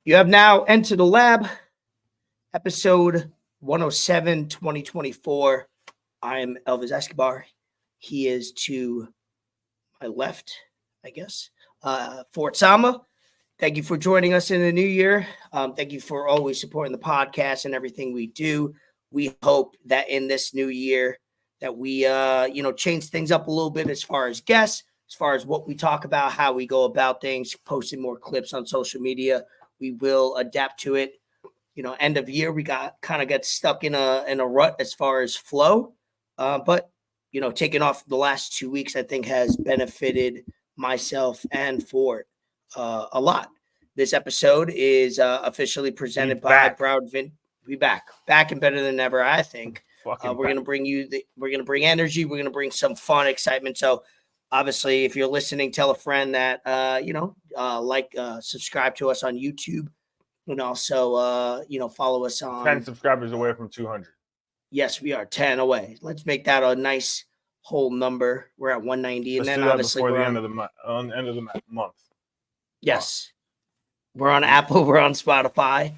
You have now entered the lab, episode 107, 2024. I am Elvis Escobar. He is to my left, I guess. Fort Sama. Thank you for joining us in the new year. Thank you for always supporting the podcast and everything we do. We hope that in this new year that we, change things up a little bit as far as guests, as far as what we talk about, how we go about things, posting more clips on social media. We will adapt to it. End of year, we got stuck in a rut as far as flow. But taking off the last 2 weeks, I think has benefited myself and Fort a lot. This episode is officially presented by Broward. We back and better than ever, I think. We're gonna bring energy. We're gonna bring some fun, excitement. So, obviously, if you're listening, tell a friend that subscribe to us on YouTube, and also follow us on 10 subscribers away from 200. Yes, we are 10 away. Let's make that a nice whole number. We're at 190, and then obviously before the end of the month. Yes, we're on Apple. We're on Spotify.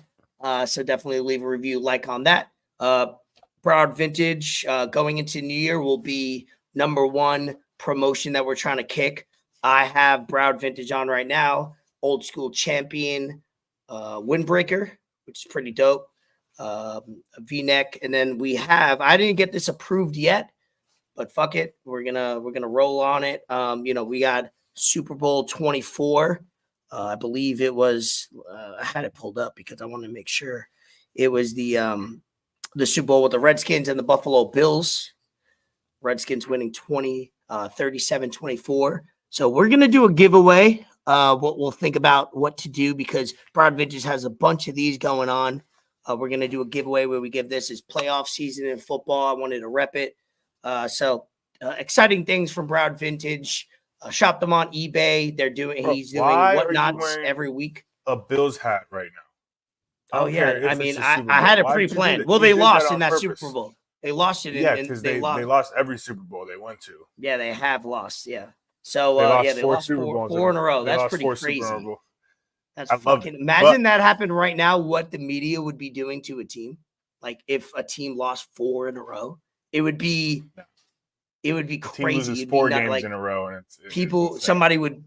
So definitely leave a review, like on that. Broward Vintage going into New Year will be number one promotion that we're trying to kick. I have Broward Vintage on right now, old school champion windbreaker, which is pretty dope. A V-neck, and then we have. I didn't get this approved yet, but fuck it, we're gonna roll on it. We got Super Bowl 24. I believe it was. I had it pulled up because I wanted to make sure it was the Super Bowl with the Redskins and the Buffalo Bills. Redskins winning 37-24. So we're gonna do a giveaway. We'll think about what to do because Broward Vintage has a bunch of these going on. We're gonna do a giveaway where we give this as playoff season in football. I wanted to rep it. So exciting things from Broward Vintage. Shop them on eBay. He's doing whatnots every week. A Bills hat right now. Oh yeah, I mean, I had it pre-planned. Well, they lost in that Super Bowl. They lost it. Because they lost every Super Bowl they went to. Yeah, they have lost. Yeah. So they lost four in a row. That's pretty crazy. That's fucking. Imagine that happened right now. What the media would be doing to a team, like if a team lost 4 in a row, it would be. It would be crazy. Team loses 4 games in a row, and somebody would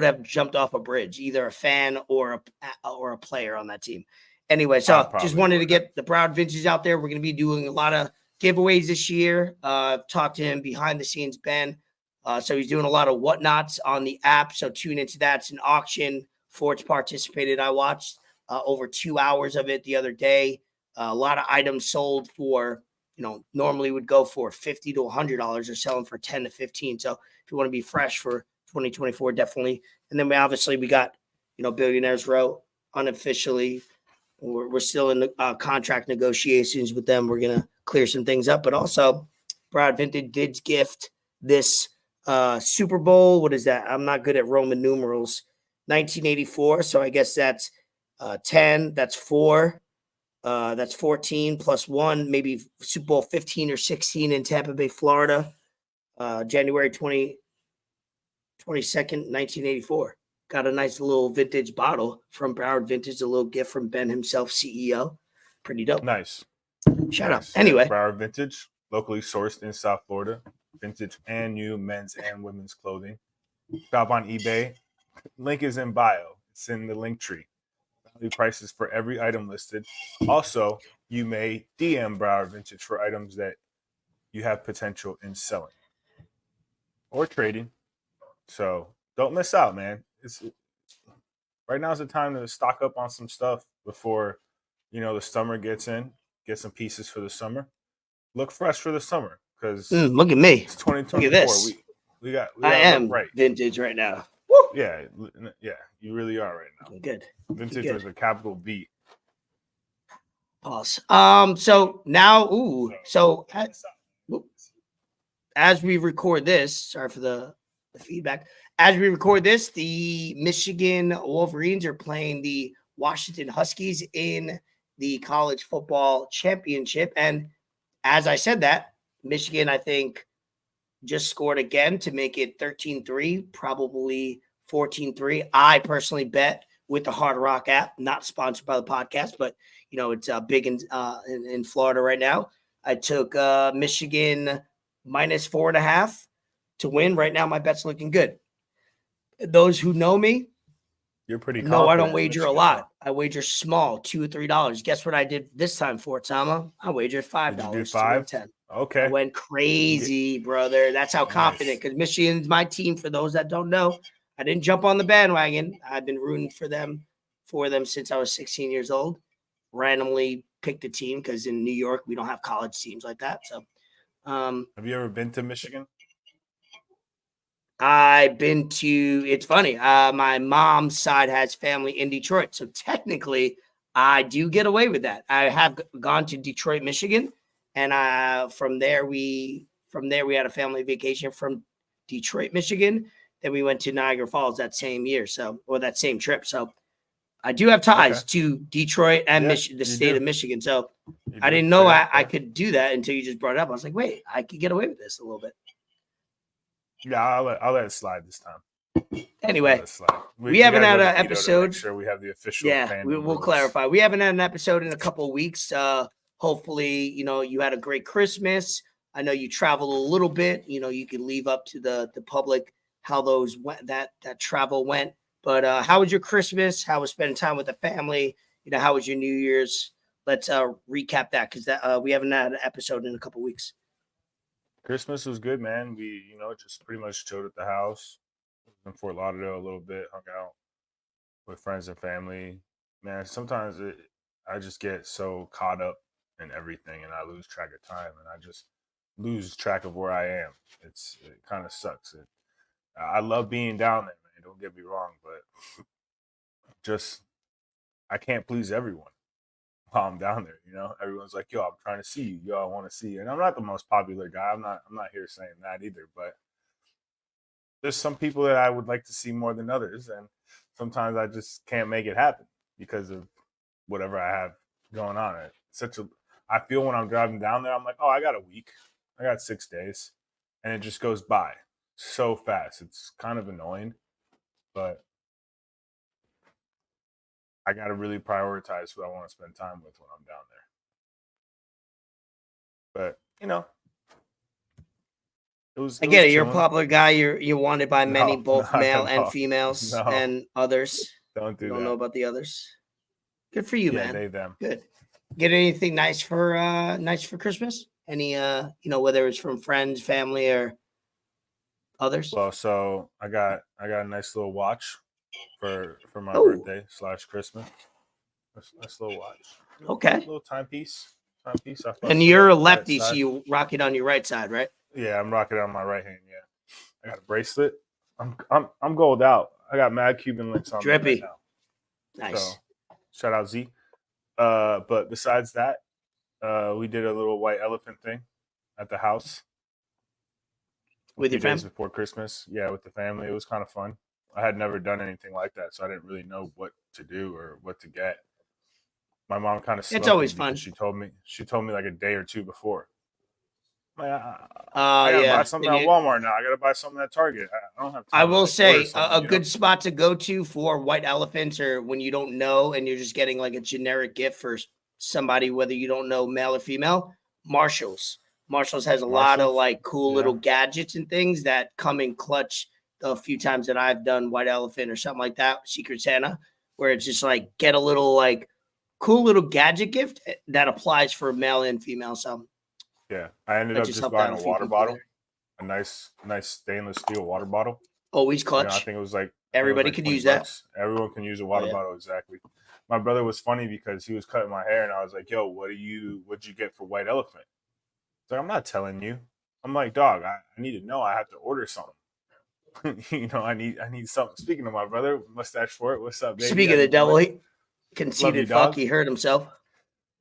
have jumped off a bridge, either a fan or a player on that team. Anyway, so just wanted to get the Broward Vintage out there. We're going to be doing a lot of giveaways this year. Talked to him behind the scenes, Ben. So he's doing a lot of whatnots on the app. So tune into that. It's an auction. Fort's participated. I watched over 2 hours of it the other day. A lot of items sold for. Normally would go for $50 to $100. They're selling for 10 to 15. So if you want to be fresh for 2024, definitely. And then we got, Billionaires Row unofficially. We're still in the contract negotiations with them. We're going to clear some things up. But also, Broward Vintage did gift this Super Bowl. What is that? I'm not good at Roman numerals. 1984. So I guess that's 10. That's 4. That's 14 plus 1, maybe Super Bowl 15 or 16 in Tampa Bay, Florida, January 22nd, 1984. Got a nice little vintage bottle from Broward Vintage, a little gift from Ben himself, CEO. Pretty dope. Nice. Shout out. Anyway. Broward Vintage, locally sourced in South Florida. Vintage and new men's and women's clothing. Shop on eBay. Link is in bio. It's in the link tree. Prices for every item listed. Also, you may DM Broward Vintage for items that you have potential in selling or trading. So don't miss out, man. Right now is the time to stock up on some stuff before the summer gets in. Get some pieces for the summer. Look fresh for the summer because look at me. It's 2024. Look at this. We got I am right. vintage right now. Yeah, you really are right now. Good. Vintage was a capital V. Pause. So now, as we record this, sorry for the feedback. As we record this, the Michigan Wolverines are playing the Washington Huskies in the college football championship. And as I said that, Michigan, I think, just scored again to make it 13-3, probably 14-3. I personally bet with the Hard Rock app. Not sponsored by the podcast, but it's big in Florida right now. I took Michigan -4.5 to win. Right now, my bet's looking good. Those who know me, you're pretty. No, I don't wager a lot. I wager small, $2 or $3. Guess what I did this time for Tama? I wagered $5 to win 10. Okay. I went crazy, brother. That's how confident. Because Michigan's my team. For those that don't know, I didn't jump on the bandwagon. I've been rooting for them since I was 16 years old. Randomly picked a team because in New York we don't have college teams like that. So, have you ever been to Michigan? I've been to. It's funny. My mom's side has family in Detroit, so technically, I do get away with that. I have gone to Detroit, Michigan, and from there we had a family vacation from Detroit, Michigan. Then we went to Niagara Falls that same year, or that same trip. So I do have ties to Detroit and the state of Michigan. So I didn't know I could do that until you just brought it up. I was like, wait, I could get away with this a little bit. Yeah, I'll let it slide this time. Anyway, we haven't had an episode. Make sure we have the official. Yeah, we'll clarify. We haven't had an episode in a couple of weeks. Hopefully, you had a great Christmas. I know you traveled a little bit. You can leave up to the public how those went, that travel went. But how was your Christmas? How was spending time with the family? How was your New Year's? Let's recap that because we haven't had an episode in a couple of weeks. Christmas was good, man. We, just pretty much chilled at the house in Fort Lauderdale a little bit, hung out with friends and family. Man, sometimes I just get so caught up in everything and I lose track of time and I just lose track of where I am. It kind of sucks. I love being down there, man. Don't get me wrong, but I can't please everyone while I'm down there. Everyone's like, yo, I'm trying to see you. Yo, I want to see you. And I'm not the most popular guy. I'm not here saying that either, but there's some people that I would like to see more than others. And sometimes I just can't make it happen because of whatever I have going on. I feel when I'm driving down there, I'm like, oh, I got a week. I got 6 days. And it just goes by so fast. It's kind of annoying, but I got to really prioritize who I want to spend time with when I'm down there. But, I get it. You're a popular guy. You're wanted by many, both male and females and others. Don't know about the others. Good for you, man. They, them. Good. Get anything nice for Christmas? Any whether it's from friends, family, or others? Well, so I got a nice little watch for my birthday / Christmas. Nice little watch. Okay. Little timepiece. And you're a lefty, so you rock it on your right side, right? Yeah, I'm rocking it on my right hand. Yeah, I got a bracelet. I'm gold out. I got mad Cuban links on. Drippy. Right now. Nice. So, shout out Z. But besides that, we did a little white elephant thing at the house with your family before Christmas. Yeah, with the family. It was kind of fun. I had never done anything like that, so I didn't really know what to do or what to get. My mom kind of. It's always fun. She told me like a day or two before. I gotta buy something at Walmart now. I gotta buy something at Target. I don't have time. I will say a good spot to go to for white elephants, or when you don't know and you're just getting like a generic gift for somebody, whether you don't know male or female. Marshalls has a lot of like cool little gadgets and things that come in clutch. A few times that I've done white elephant or something like that, Secret Santa, where it's just like get a little like cool little gadget gift that applies for male and female. So yeah, I ended up just buying a water bottle, a nice stainless steel water bottle. Always clutch. I think it was like everybody could use that. Everyone can use a water bottle, exactly. My brother was funny because he was cutting my hair, and I was like, "Yo, what'd you get for white elephant?" He's like, "I'm not telling you." I'm like, "Dog, I need to know. I have to order something." I need something. Speaking of my brother, mustache for it. What's up, baby? Speaking of the devil, he conceited fuck. He hurt himself.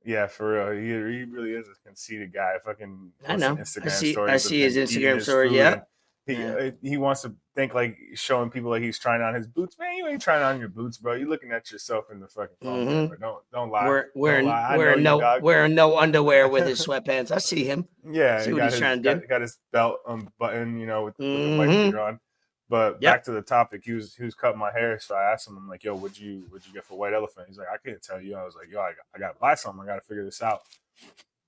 Yeah, for real. He really is a conceited guy. Fucking I know. Instagram I see his Instagram story. Yeah. He wants to think like showing people like he's trying on his boots. Man, you ain't trying on your boots, bro. You're looking at yourself in the fucking phone. Mm-hmm. Don't lie. Wearing no underwear with his sweatpants. I see him. Yeah, see what he's trying to do. Got his belt unbuttoned, with the white beater on. But back to the topic, he was cutting my hair, so I asked him, I'm like, yo, what'd you get for White Elephant? He's like, I can't tell you. I was like, yo, I gotta buy something. I gotta figure this out.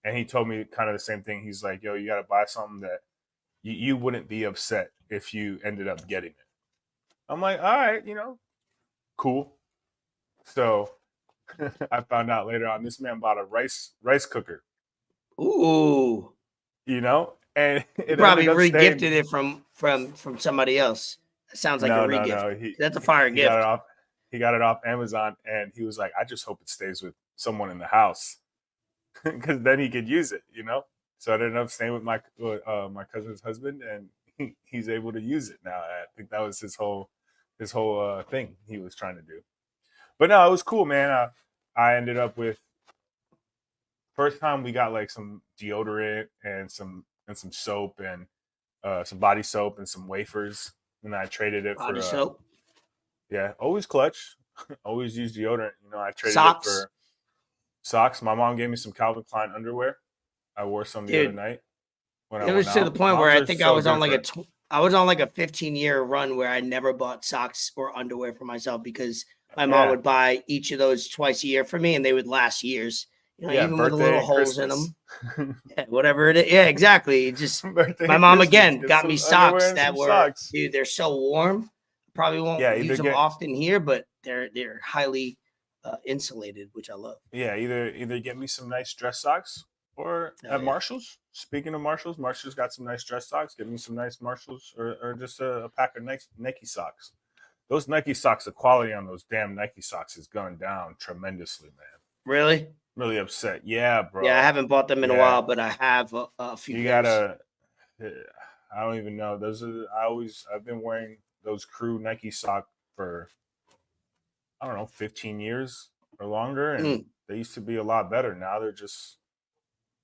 And he told me kind of the same thing. He's like, yo, you gotta buy something that you wouldn't be upset if you ended up getting it. I'm like, all right, cool. So I found out later on this man bought a rice cooker. Ooh. And it probably re-gifted it from somebody else. It sounds like a re-gift. No. That's a fire gift. He got it off Amazon, and he was like, I just hope it stays with someone in the house because then he could use it, So I ended up staying with my cousin's husband, and he's able to use it now. I think that was his whole thing he was trying to do. But no, it was cool, man. I ended up with first time we got like some deodorant and some soap and some body soap and some wafers, and I traded it body for soap. Yeah, always clutch. Always use deodorant. I traded socks. it for socks. My mom gave me some Calvin Klein underwear. I wore some the other night. It was to the point where I think I was on like a 15-year run where I never bought socks or underwear for myself because my mom would buy each of those twice a year for me, and they would last years. Even with the little holes in them. Whatever it is. Yeah, exactly. Just my mom again got me socks that were, dude, they're so warm. Probably won't use them often here, but they're highly insulated, which I love. Yeah, either get me some nice dress socks or at Marshall's. Speaking of Marshall's got some nice dress socks. Get me some nice Marshall's or just a pack of Nike socks. Those Nike socks, the quality on those damn Nike socks has gone down tremendously, man. Really? Really upset. Yeah, bro. Yeah, I haven't bought them in a while, but I have a few. You gotta. I don't even know. I've been wearing those Crew Nike sock for, I don't know, 15 years or longer, and they used to be a lot better. Now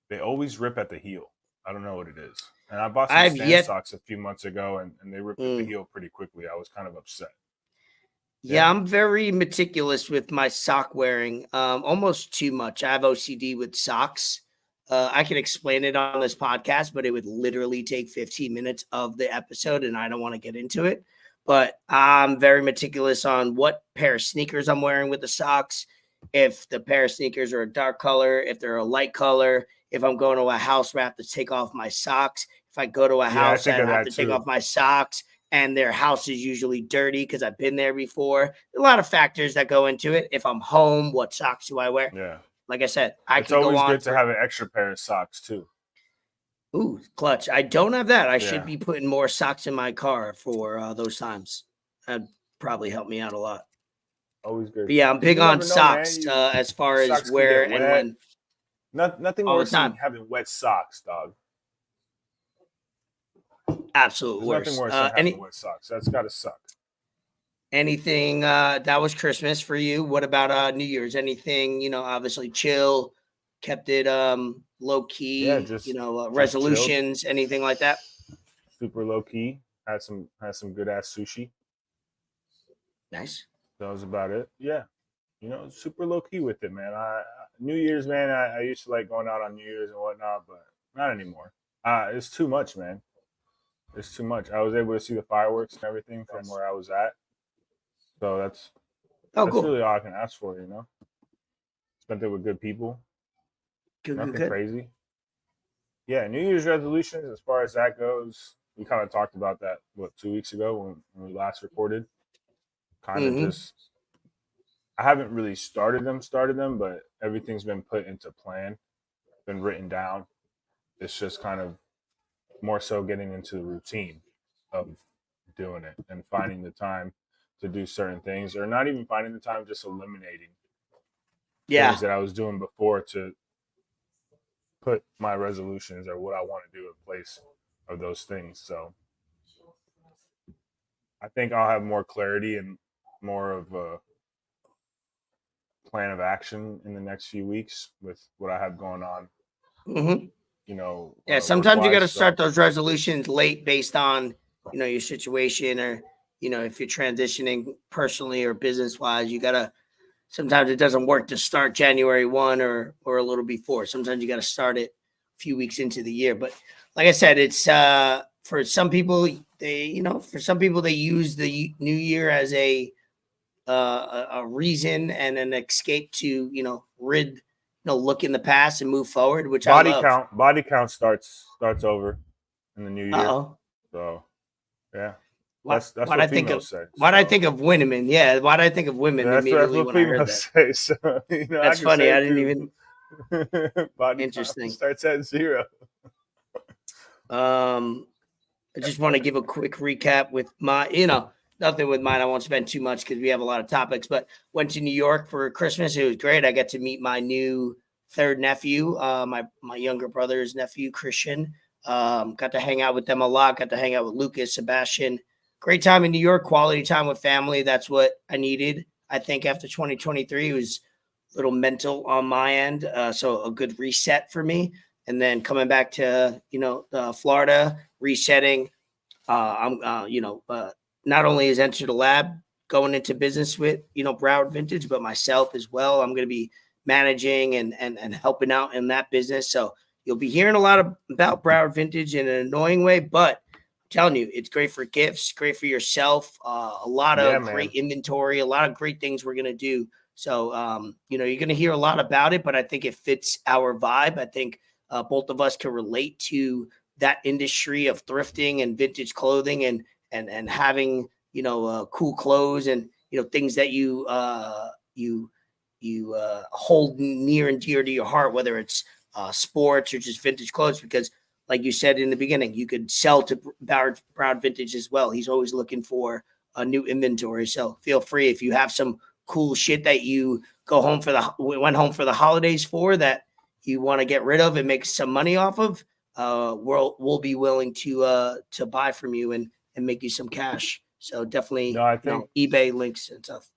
they always rip at the heel. I don't know what it is. And I bought some Stan socks a few months ago, and they ripped at the heel pretty quickly. I was kind of upset. Yeah, I'm very meticulous with my sock wearing, almost too much. I have OCD with socks. I can explain it on this podcast, but it would literally take 15 minutes of the episode, and I don't want to get into it. But I'm very meticulous on what pair of sneakers I'm wearing with the socks, if the pair of sneakers are a dark color, if they're a light color, if I'm going to a house where I have to take off my socks. If I go to a house and I have to take off my socks, and their house is usually dirty because I've been there before. A lot of factors that go into it. If I'm home, what socks do I wear? Yeah. Like I said, it's always good to have an extra pair of socks too. Ooh, clutch. I don't have that. I should be putting more socks in my car for those times. That'd probably help me out a lot. Always good. But yeah, I'm big on socks as far as where and when. Nothing worse than having wet socks, dog. Absolute worst. Nothing worse than having wet socks. That's got to suck. Anything that was Christmas for you? What about New Year's? Anything, obviously chill, kept it low key, resolutions, anything like that? Super low key. Had some good ass sushi. Nice. That was about it. Yeah. Super low key with it, man. New Year's, man, I used to like going out on New Year's and whatnot, but not anymore. It's too much, man. It's too much. I was able to see the fireworks and everything from where I was at. So that's cool. Really all I can ask for, Spent it with good people. Nothing crazy. Yeah, New Year's resolutions, as far as that goes, we kind of talked about that, 2 weeks ago when we last recorded. Kind of just, I haven't really started them, but everything's been put into plan, been written down. It's just kind of more so getting into the routine of doing it and finding the time to do certain things, or not even finding the time, just eliminating things that I was doing before to put my resolutions or what I want to do in place of those things. So I think I'll have more clarity and more of a plan of action in the next few weeks with what I have going on. Sometimes you got to start those resolutions late based on, your situation or, if you're transitioning personally or business wise, sometimes it doesn't work to start January 1 or a little before. Sometimes you got to start it a few weeks into the year. But like I said, it's for some people, they use the new year as a reason and an escape to, look in the past and move forward, which I love. Body count starts over in the new year. Uh-oh. So yeah. That's what I think of. say. Why do I think of women? Yeah, why do I think of women immediately when I heard that? Say, so, that's funny. I didn't even. Body Interesting. Starts at 0. I just want to give a quick recap with my, nothing with mine. I won't spend too much because we have a lot of topics. But went to New York for Christmas. It was great. I got to meet my new third nephew, my younger brother's nephew, Christian. Got to hang out with them a lot. Got to hang out with Lucas, Sebastian. Great time in New York, quality time with family. That's what I needed. I think after 2023, it was a little mental on my end. So a good reset for me. And then coming back to, Florida, resetting. I'm not only is Enter the Lab going into business with, Broward Vintage, but myself as well. I'm going to be managing and helping out in that business. So you'll be hearing a lot about Broward Vintage in an annoying way, but telling you, it's great for gifts, great for yourself, a lot of great inventory, a lot of great things we're going to do. So, you're going to hear a lot about it, but I think it fits our vibe. I think both of us can relate to that industry of thrifting and vintage clothing and having, cool clothes and, things that you hold near and dear to your heart, whether it's sports or just vintage clothes, because like you said in the beginning, you could sell to Broward Vintage as well. He's always looking for a new inventory. So feel free if you have some cool shit that you went home for the holidays for that you want to get rid of and make some money off of. We'll be willing to buy from you and make you some cash. So definitely, I think eBay links and stuff.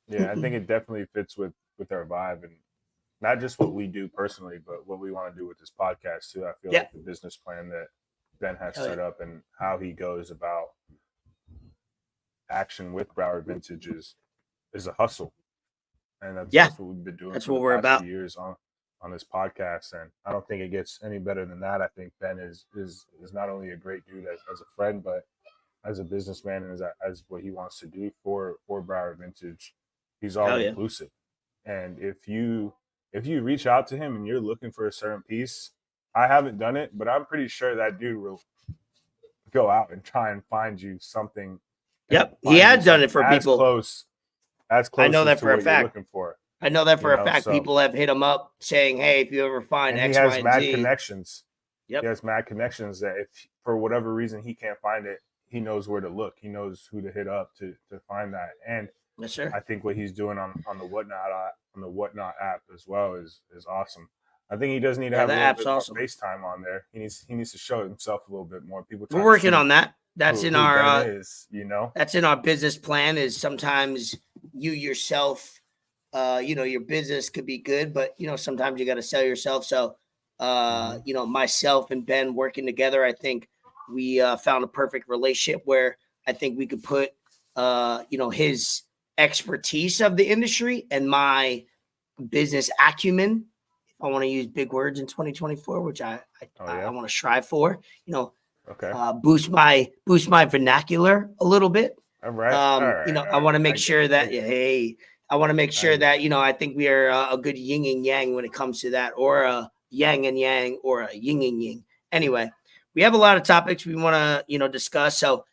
Yeah, I think it definitely fits with our vibe and not just what we do personally, but what we want to do with this podcast too. I feel like the business plan that Ben has set up and how he goes about action with Broward Vintage is a hustle, and that's what we've been doing. That's for what the we're past about. few years on this podcast, and I don't think it gets any better than that. I think Ben is not only a great dude as a friend, but as a businessman and as what he wants to do for Broward Vintage. He's all inclusive, and if you reach out to him and you're looking for a certain piece, I haven't done it, but I'm pretty sure that dude will go out and try and find you something. Yep, he had done it for people as close. I know that for a fact. Looking for. I know that for a fact. So, people have hit him up saying, "Hey, if you ever find X, Y, and Z." He has mad connections. Yep. He has mad connections that if for whatever reason he can't find it, he knows where to look. He knows who to hit up to find that. And yes, sir. I think what he's doing on the Whatnot app as well is awesome. I think he does need to have a little bit more FaceTime on there. He needs to show himself a little bit more. We're working on that. That's in our that's in our business plan. Is sometimes you yourself, your business could be good, but sometimes you got to sell yourself. So, myself and Ben working together, I think we found a perfect relationship where I think we could put his expertise of the industry and my business acumen. If I want to use big words in 2024, which I want to strive for, boost my vernacular a little bit. All right. I want to make sure that I want to make sure that I think we are a good yin and yang when it comes to that, or a yang and yang, or a yin and yin. Anyway, we have a lot of topics we want to discuss. So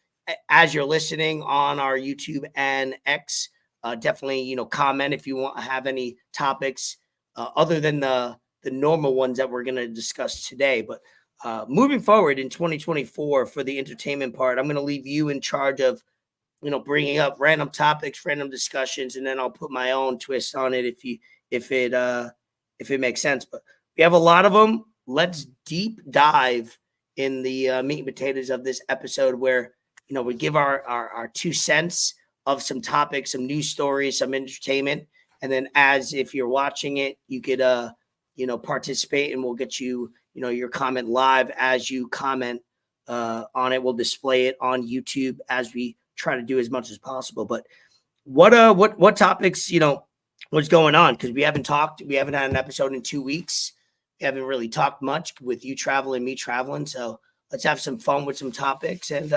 as you're listening on our YouTube and X, definitely comment if you want to have any topics other than the normal ones that we're going to discuss today. But moving forward in 2024 for the entertainment part, I'm going to leave you in charge of bringing up random topics, random discussions, and then I'll put my own twist on it if it makes sense. But we have a lot of them. Let's deep dive in the meat and potatoes of this episode, where we give our 2 cents of some topics, some news stories, some entertainment, and then as if you're watching it, you could participate, and we'll get you your comment live as you comment on it. We'll display it on YouTube as we try to do as much as possible. But what topics what's going on, because we haven't had an episode in 2 weeks. We haven't really talked much with you traveling, me traveling. So let's have some fun with some topics and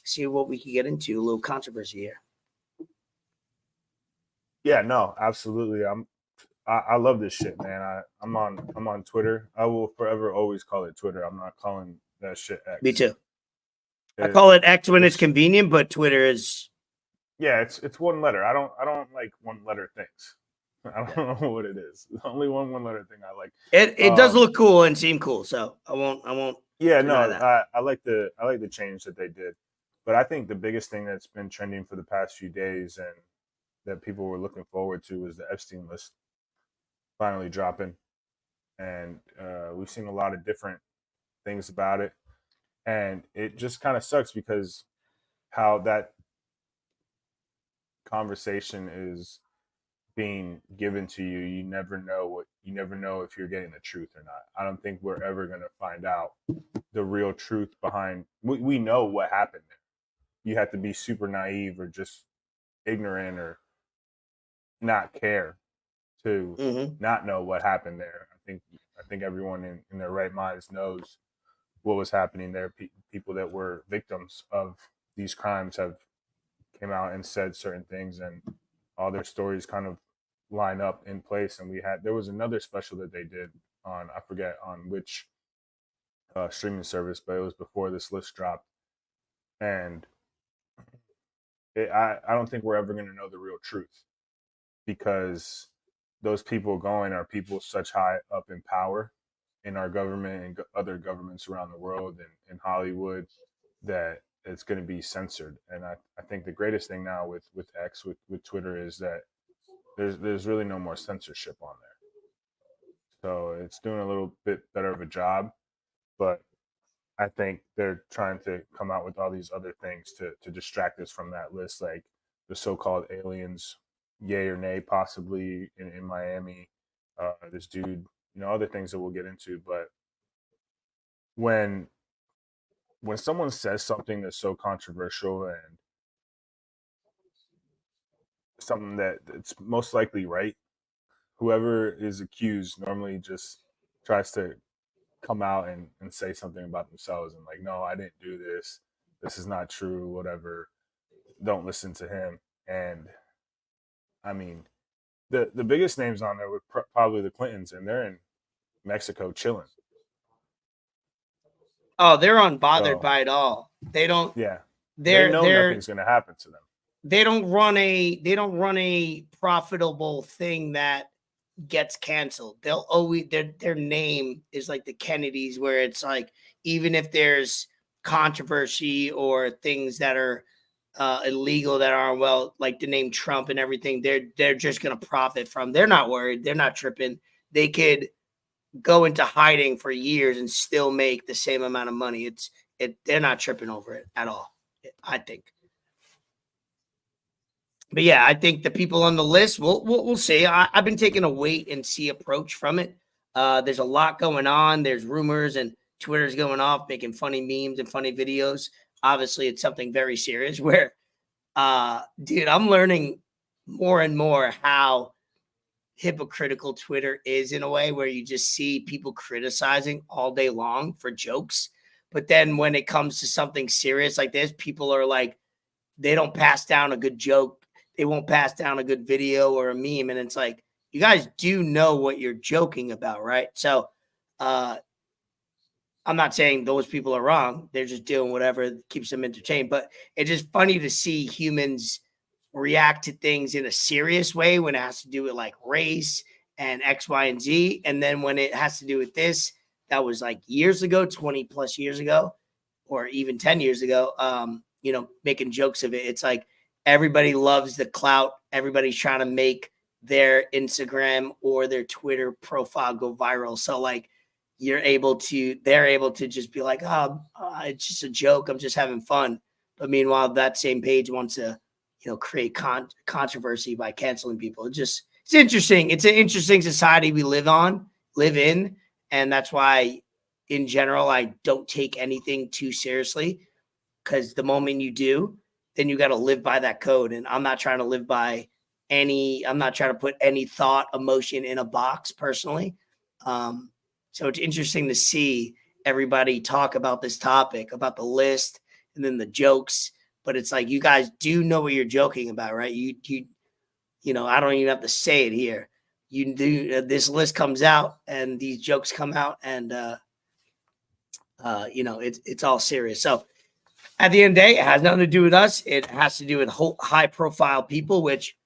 see what we can get into. A little controversy here. Yeah, no, absolutely. I love this shit, man. I'm on Twitter. I will forever always call it Twitter. I'm not calling that shit X. Me too. I call it X when it's convenient, but Twitter is. Yeah, it's one letter. I don't like one letter things. I don't know what it is. The only one letter thing I like. It does look cool and seem cool, so I won't. Yeah, no, I like the change that they did, but I think the biggest thing that's been trending for the past few days and that people were looking forward to was the Epstein list finally dropping, and we've seen a lot of different things about it, and it just kind of sucks because how that conversation is being given to you. You never know if you're getting the truth or not. I don't think we're ever going to find out the real truth behind. We know what happened there. You have to be super naive or just ignorant or not care to not know what happened there. I think everyone in their right minds knows what was happening there. People that were victims of these crimes have came out and said certain things, and all their stories kind of line up in place. And there was another special that they did on, I forget on which streaming service, but it was before this list dropped. And I don't think we're ever going to know the real truth, because those people going are people such high up in power in our government and other governments around the world and in Hollywood that it's going to be censored. And I think the greatest thing now with X, with Twitter, is that there's really no more censorship on there. So it's doing a little bit better of a job, but I think they're trying to come out with all these other things to distract us from that list, like the so-called aliens, yay or nay, possibly in Miami, this dude, other things that we'll get into. But when someone says something that's so controversial and something that it's most likely right, whoever is accused normally just tries to come out and say something about themselves and like, no, I didn't do this. This is not true, whatever. Don't listen to him. And I mean, the biggest names on there were probably the Clintons, and they're in Mexico chilling. Oh, they're unbothered by it all. They don't. Yeah, they know nothing's going to happen to them. They don't run a profitable thing that gets canceled. They'll always their name is like the Kennedys, where it's like even if there's controversy or things that are illegal that aren't, well, like the name Trump and everything, they're just gonna profit from. They're not worried. They're not tripping. They could go into hiding for years and still make the same amount of money. They're not tripping over it at all, I think. But yeah, I think the people on the list, we'll see. I've been taking a wait and see approach from it. There's a lot going on. There's rumors and Twitter's going off, making funny memes and funny videos. Obviously, it's something very serious where, dude, I'm learning more and more how hypocritical Twitter is in a way where you just see people criticizing all day long for jokes. But then when it comes to something serious like this, people are like, they don't pass down a good joke. They won't pass down a good video or a meme. And it's like, you guys do know what you're joking about, right? So I'm not saying those people are wrong. They're just doing whatever keeps them entertained. But it's just funny to see humans react to things in a serious way when it has to do with like race and X, Y, and Z. And then when it has to do with this, that was like years ago, 20 plus years ago, or even 10 years ago, making jokes of it. It's like, everybody loves the clout. Everybody's trying to make their Instagram or their Twitter profile go viral. So like they're able to just be like, oh, it's just a joke. I'm just having fun. But meanwhile, that same page wants to, create controversy by canceling people. It's interesting. It's an interesting society we live in. And that's why in general, I don't take anything too seriously, because the moment you do, then you got to live by that code. And I'm not trying to live by I'm not trying to put any thought, emotion in a box personally. So it's interesting to see everybody talk about this topic, about the list and then the jokes. But it's like, you guys do know what you're joking about, right? You know, I don't even have to say it here. You do, this list comes out and these jokes come out, and you know, it's all serious. So at the end of the day, it has nothing to do with us. It has to do with high profile people, which,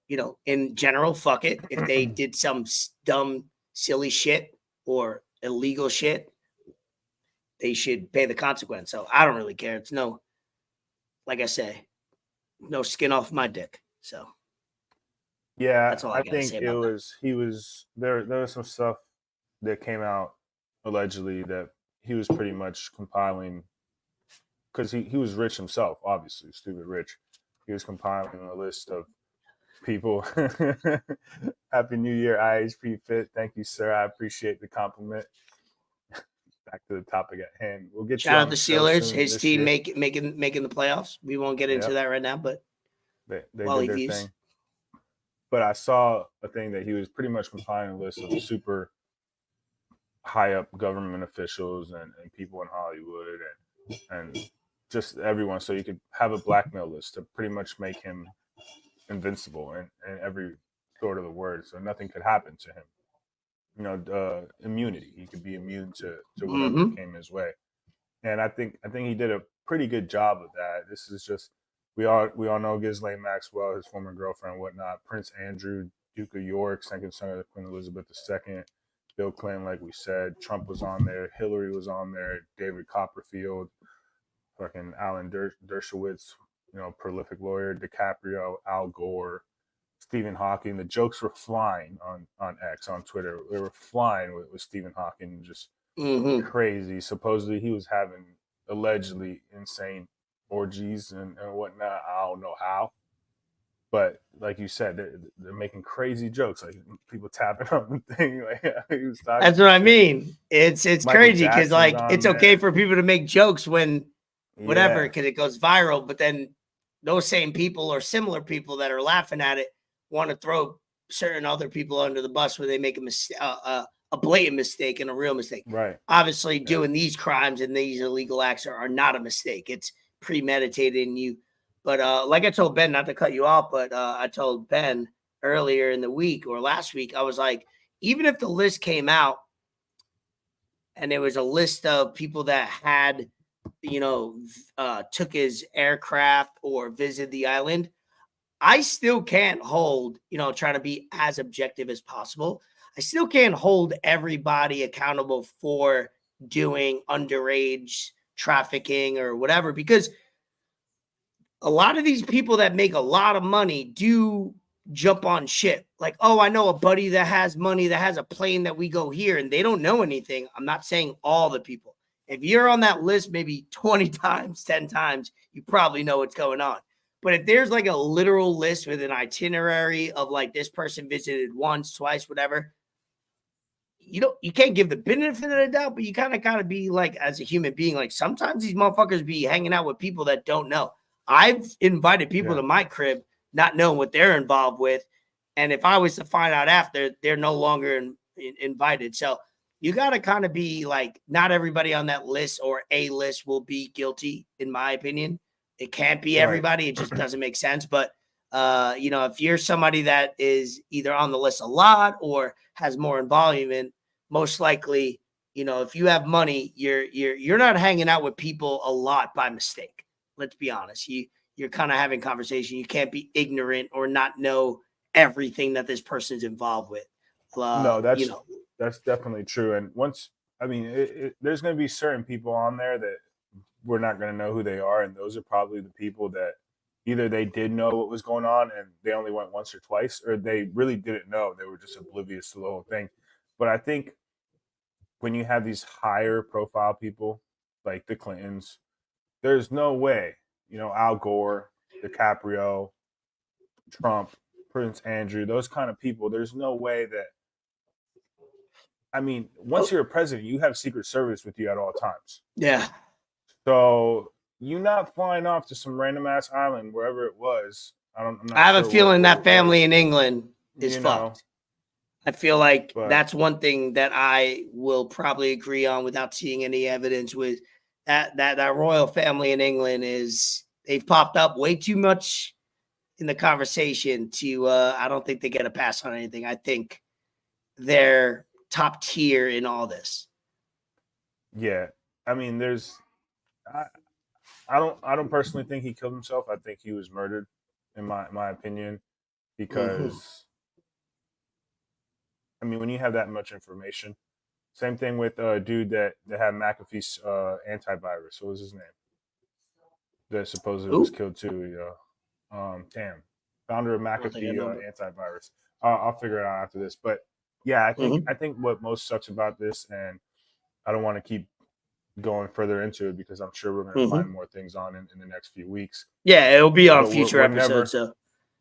you know, in general, fuck it. If they did some dumb, silly shit or illegal shit, they should pay the consequence. So I don't really care. It's no, like I say, no skin off my dick. So yeah, that's all I I gotta think say it about that. was he was there. There was some stuff that came out allegedly that he was pretty much compiling because he was rich himself, obviously stupid rich. He was compiling a list of people. Happy New Year, IHP Fit. Thank you, sir. I appreciate the compliment. Back to the topic at hand. We'll get you Shout on out the show Steelers. soon His this team year. making the playoffs. We won't get into that right now, but They while did he their views. thing. But I saw a thing that he was pretty much compiling a list of super high up government officials and people in Hollywood and just everyone. So you could have a blackmail list to pretty much make him invincible in every sort of the word. So nothing could happen to him. You know, immunity. He could be immune to whatever came his way. And I think he did a pretty good job of that. This is just we all know Ghislaine Maxwell, his former girlfriend, whatnot. Prince Andrew, Duke of York, second son of Queen Elizabeth II. Bill Clinton, like we said. Trump was on there. Hillary was on there. David Copperfield, fucking Alan Dershowitz, you know, prolific lawyer. DiCaprio, Al Gore, Stephen Hawking. The jokes were flying on X, on Twitter. They were flying with Stephen Hawking, just crazy. Supposedly he was having allegedly insane orgies and whatnot. I don't know how, but like you said, they're making crazy jokes, like people tapping on the thing. Like he was talking. That's what I mean. It's Michael crazy because Jackson's like on it's there. okay for people to make jokes when whatever, Yeah. because it goes viral, but then those same people or similar people that are laughing at it want to throw certain other people under the bus where they make a mistake, a blatant mistake and a real mistake. Right. Obviously, doing these crimes and these illegal acts are not a mistake. It's premeditated in you. But like I told Ben, not to cut you off, but I told Ben earlier in the week or last week, I was like, even if the list came out and there was a list of people that had, you know, took his aircraft or visited the island, I still can't hold, you know, trying to be as objective as possible. I still can't hold everybody accountable for doing underage trafficking or whatever, because a lot of these people that make a lot of money do jump on shit. Like, oh, I know a buddy that has money, that has a plane that we go here, and they don't know anything. I'm not saying all the people. If you're on that list maybe 20 times, 10 times, you probably know what's going on. But if there's like a literal list with an itinerary of like this person visited once, twice, whatever, you can't give the benefit of the doubt, but you kind of gotta be like, as a human being, like sometimes these motherfuckers be hanging out with people that don't know. I've invited people to my crib not knowing what they're involved with, and if I was to find out after, they're no longer invited. So you got to kind of be like, not everybody on that list or a list will be guilty, in my opinion. It can't be everybody. It just doesn't make sense. But you know, if you're somebody that is either on the list a lot or has more involvement, most likely, you know, if you have money, you're not hanging out with people a lot by mistake. Let's be honest. You're kind of having conversation. You can't be ignorant or not know everything that this person's involved with. No, that's definitely true. And once, I mean, there's going to be certain people on there that we're not going to know who they are, and those are probably the people that either they did know what was going on and they only went once or twice, or they really didn't know. They were just oblivious to the whole thing. But I think when you have these higher profile people like the Clintons, there's no way, you know, Al Gore, DiCaprio, Trump, Prince Andrew, those kind of people, there's no way that, I mean, once you're a president, you have Secret Service with you at all times. Yeah. So you're not flying off to some random ass island, wherever it was. I have a feeling that family in England is fucked. I feel like But that's one thing that I will probably agree on without seeing any evidence with that royal family in England is they've popped up way too much in the conversation to I don't think they get a pass on anything. I think they're top tier in all this. yeah, I mean, I don't personally think he killed himself. I think he was murdered, in my opinion, because I mean, when you have that much information, same thing with a dude that had McAfee's antivirus. What was his name? That supposedly was killed too. Tam, founder of McAfee antivirus. I'll figure it out after this. But yeah, I think what most sucks about this, and I don't want to keep going further into it because I'm sure we're going to find more things on in the next few weeks. Yeah, it'll be on future episodes.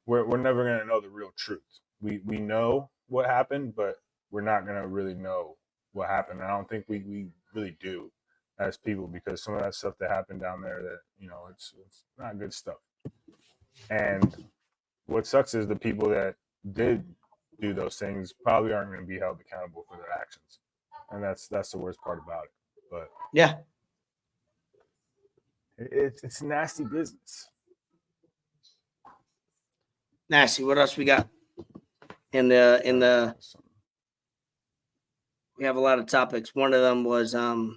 We're never going to know the real truth. We know what happened, but we're not going to really know what happened. I don't think we really do as people, because some of that stuff that happened down there, that, you know, it's not good stuff. And what sucks is the people that did do those things probably aren't going to be held accountable for their actions, and that's the worst part about it. But yeah, it's nasty business. Nasty. What else we got in the? We have a lot of topics. One of them was to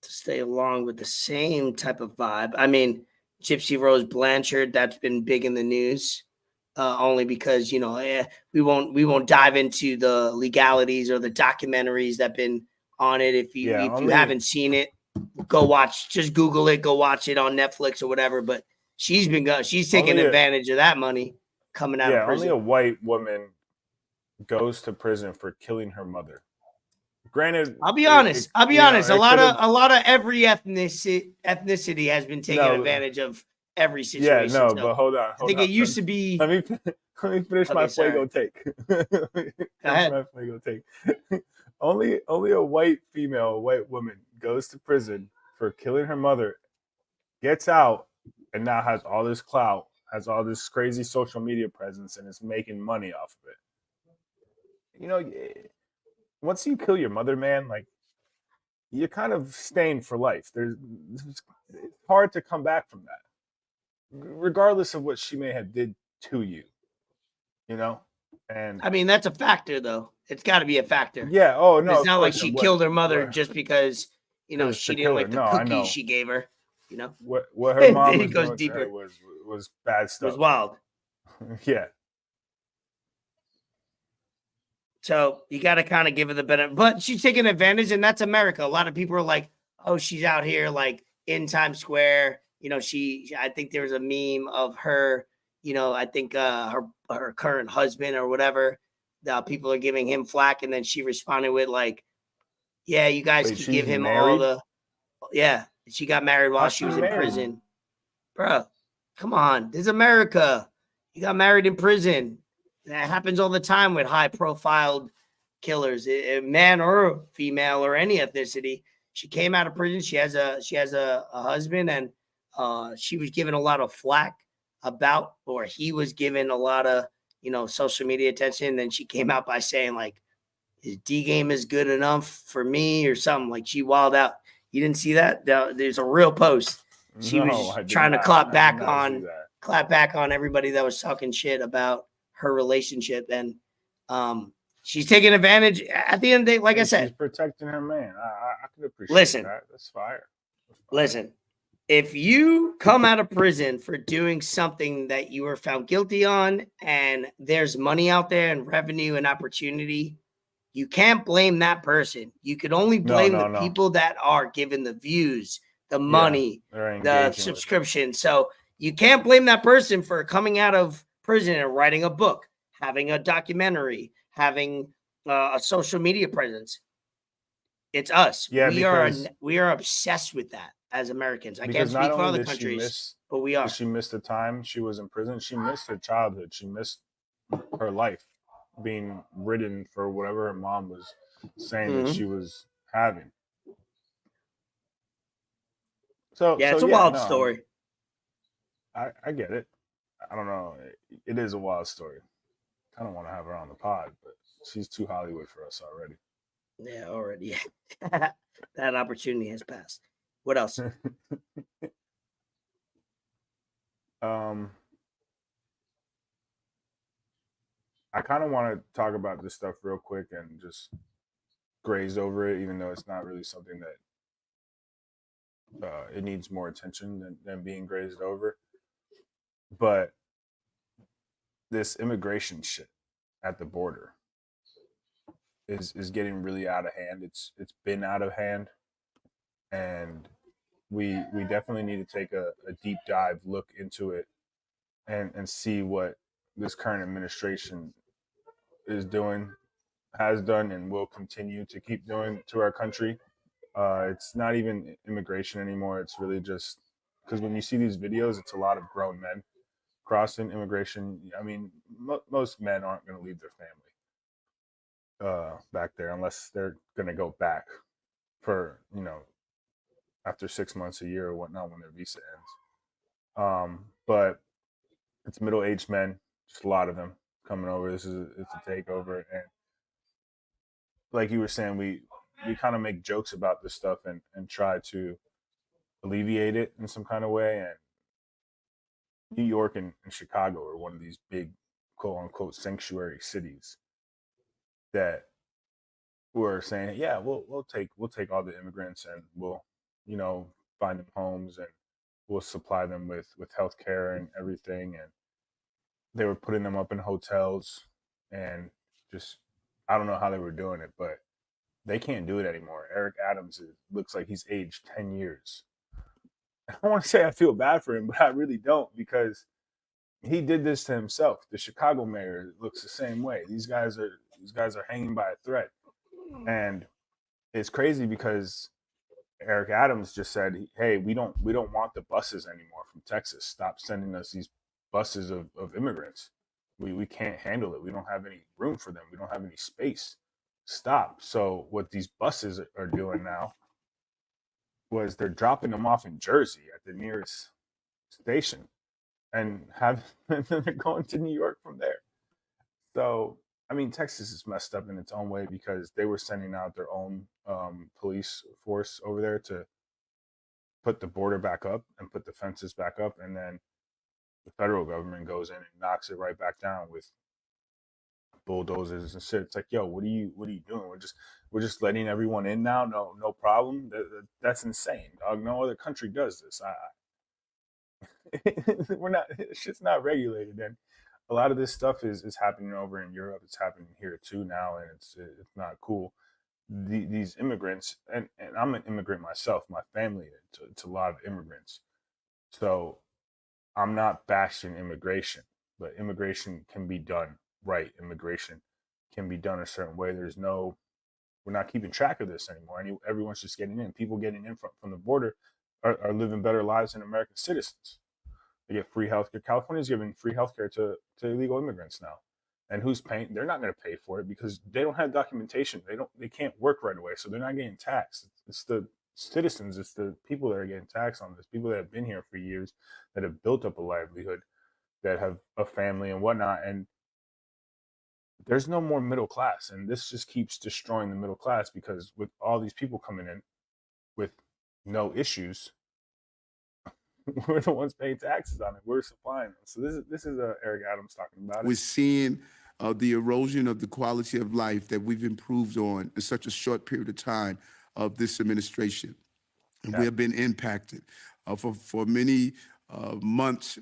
stay along with the same type of vibe. I mean, Gypsy Rose Blanchard, that's been big in the news, only because, you know, we won't dive into the legalities or the documentaries that been on it. If you haven't seen it, go watch. Just Google it. Go watch it on Netflix or whatever. But she's taking advantage of that money coming out of prison. Only a white woman goes to prison for killing her mother. Granted, I'll be honest. A lot of every ethnicity has been taking advantage of every situation. Yeah, no, but hold on. I think it used to be. Let me finish my Fuego take. Go ahead. Only a white woman goes to prison for killing her mother, gets out, and now has all this clout, has all this crazy social media presence, and is making money off of it. You know, once you kill your mother, man, like, you're kind of stained for life. It's hard to come back from that, regardless of what she may have did to you. You know, and I mean, that's a factor, though. It's got to be a factor. Yeah. Oh no, it's not like she killed her mother just because, you know, she didn't like the cookies she gave her. You know what her mom was goes doing deeper. Was bad stuff. It was wild. Yeah. So you got to kind of give her the benefit, but she's taking advantage, and that's America. A lot of people are like, "Oh, she's out here like in Times Square." You know, I think there was a meme of her. You know, I think her current husband or whatever. People are giving him flack, and then she responded with like, "Yeah, you guys can give him all the." Yeah, she got married while she was in prison, bro. Come on, this is America. You got married in prison. That happens all the time with high-profile killers, man or female or any ethnicity. She came out of prison. She has a husband, and she was given a lot of flack about, or he was given a lot of, you know, social media attention. And then she came out by saying like, his D game is good enough for me or something. Like, she wilded out. You didn't see that? There's a real post. She was trying to clap back on everybody that was talking shit about her relationship, and she's taking advantage. At the end of the day, like I said, she's protecting her man. I can appreciate that. That's fire. Listen, if you come out of prison for doing something that you were found guilty on, and there's money out there and revenue and opportunity, you can't blame that person. You could only blame the people that are given the views, the money, the subscription. So you can't blame that person for coming out of prison and writing a book, having a documentary, having a social media presence. It's us. Yeah, we are obsessed with that as Americans. I can't speak for other countries, but we are. She missed the time she was in prison. She missed her childhood. She missed her life, being ridden for whatever her mom was saying that she was having. So it's a wild story. I get it. I don't know. It is a wild story. I don't want to have her on the pod, but she's too Hollywood for us already. Yeah, already. That opportunity has passed. What else? I kind of want to talk about this stuff real quick and just graze over it, even though it's not really something that it needs more attention than being grazed over. But this immigration shit at the border is getting really out of hand. It's been out of hand, and we definitely need to take a deep dive look into it and see what this current administration is doing, has done, and will continue to keep doing to our country. It's not even immigration anymore. It's really just because when you see these videos, it's a lot of grown men crossing immigration. I mean, most men aren't going to leave their family back there unless they're going to go back for, after 6 months, a year or whatnot when their visa ends. But it's middle-aged men, just a lot of them coming over. It's a takeover. And like you were saying, we kind of make jokes about this stuff and try to alleviate it in some kind of way. And New York and Chicago are one of these big, quote unquote, sanctuary cities that were saying, yeah, we'll take all the immigrants and we'll, find them homes and we'll supply them with healthcare and everything. And they were putting them up in hotels and just, I don't know how they were doing it, but they can't do it anymore. Eric Adams looks like he's aged 10 years. I don't want to say I feel bad for him, but I really don't, because he did this to himself. The Chicago mayor looks the same way. These guys are hanging by a thread. And it's crazy because Eric Adams just said, hey, we don't want the buses anymore from Texas. Stop sending us these buses of immigrants. We can't handle it. We don't have any room for them. We don't have any space. Stop. So what these buses are doing now was they're dropping them off in Jersey at the nearest station and they're going to New York from there. So, I mean, Texas is messed up in its own way because they were sending out their own police force over there to put the border back up and put the fences back up. And then the federal government goes in and knocks it right back down with bulldozers and shit. It's like, yo, what are you doing? We're just letting everyone in now. No problem. That's insane, dog. No other country does this. Shit's not regulated. And a lot of this stuff is happening over in Europe. It's happening here too now, and it's not cool. These immigrants, and I'm an immigrant myself. My family, it's a lot of immigrants. So I'm not bashing immigration, but immigration can be done right. Immigration can be done a certain way. We're not keeping track of this anymore. Everyone's just getting in. People getting in from the border are living better lives than American citizens. They get free healthcare. California's giving free healthcare to illegal immigrants now. And who's paying? They're not going to pay for it because they don't have documentation. They can't work right away, so they're not getting taxed. It's the citizens, it's the people that are getting taxed on this. People that have been here for years, that have built up a livelihood, that have a family and whatnot. And there's no more middle class, and this just keeps destroying the middle class because with all these people coming in with no issues, we're the ones paying taxes on it. We're supplying them. So this is Eric Adams talking about it. We're seeing the erosion of the quality of life that we've improved on in such a short period of time of this administration. And we have been impacted. For many months,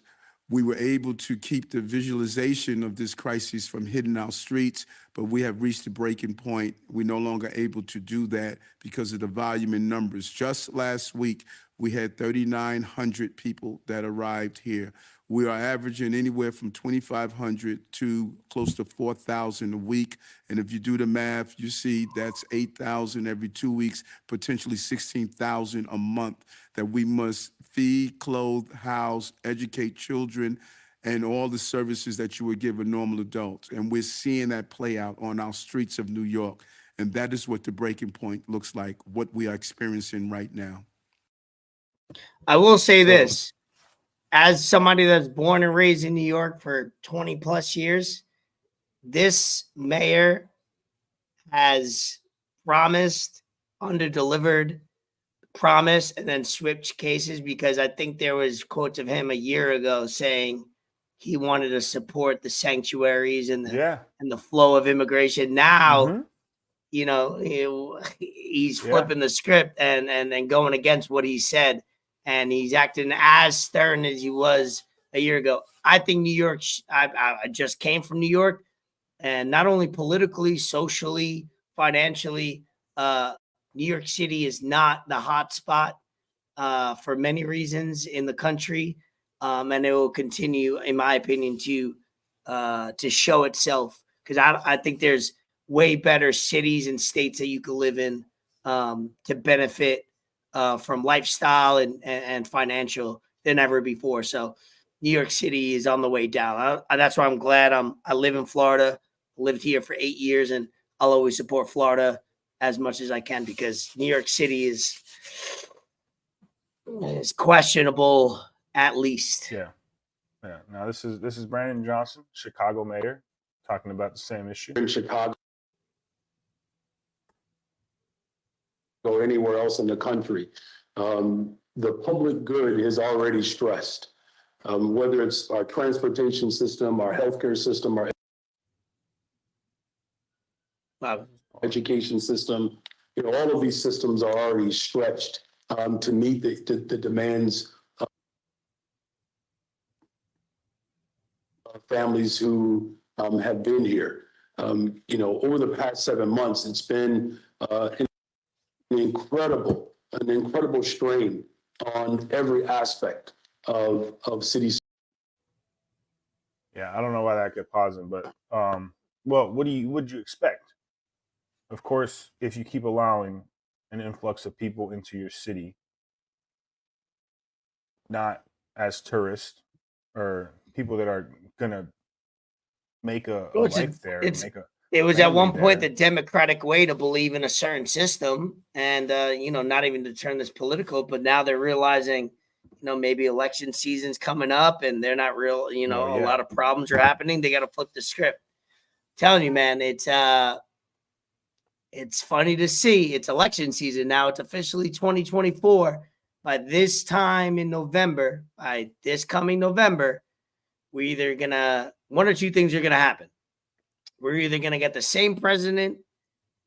we were able to keep the visualization of this crisis from hitting our streets, but we have reached a breaking point. We're no longer able to do that because of the volume in numbers. Just last week, we had 3,900 people that arrived here. We are averaging anywhere from 2,500 to close to 4,000 a week. And if you do the math, you see that's 8,000 every 2 weeks, potentially 16,000 a month that we must feed, clothe, house, educate children, and all the services that you would give a normal adult. And we're seeing that play out on our streets of New York. And that is what the breaking point looks like, what we are experiencing right now. I will say this. as somebody that's born and raised in New York for 20 plus years, this mayor has promised, under-delivered, promise, and then switched cases, because I think there was quotes of him a year ago saying he wanted to support the sanctuaries and the flow of immigration. Now, you know, he's flipping the script and going against what he said, and he's acting as stern as he was a year ago. I think New York, I just came from New York, and not only politically, socially, financially, New York City is not the hot spot for many reasons in the country, and it will continue, in my opinion, to show itself, because I think there's way better cities and states that you could live in to benefit from lifestyle and financial than ever before. So New York City is on the way down. That's why I'm glad I live in Florida, lived here for 8 years, and I'll always support Florida as much as I can, because New York City is questionable, at least. Yeah. Now this is Brandon Johnson, Chicago mayor, talking about the same issue. In Chicago or anywhere else in the country, the public good is already stressed. Whether it's our transportation system, our healthcare system, our education system, you know, all of these systems are already stretched to meet the demands of families who have been here. You know, over the past 7 months, it's been an incredible strain on every aspect of cities. Yeah, I don't know why that kept pausing, but well, what would you expect? Of course, if you keep allowing an influx of people into your city, not as tourists or people that are gonna make a life there, it was at one point the democratic way to believe in a certain system, and you know, not even to turn this political, but now they're realizing, you know, maybe election season's coming up and they're not real, you know, a lot of problems are happening. They got to flip the script. I'm telling you, man, it's funny to see. It's election season now. It's officially 2024. By this time in November, by this coming November, we're either gonna, one or two things are gonna happen. We're either gonna get the same president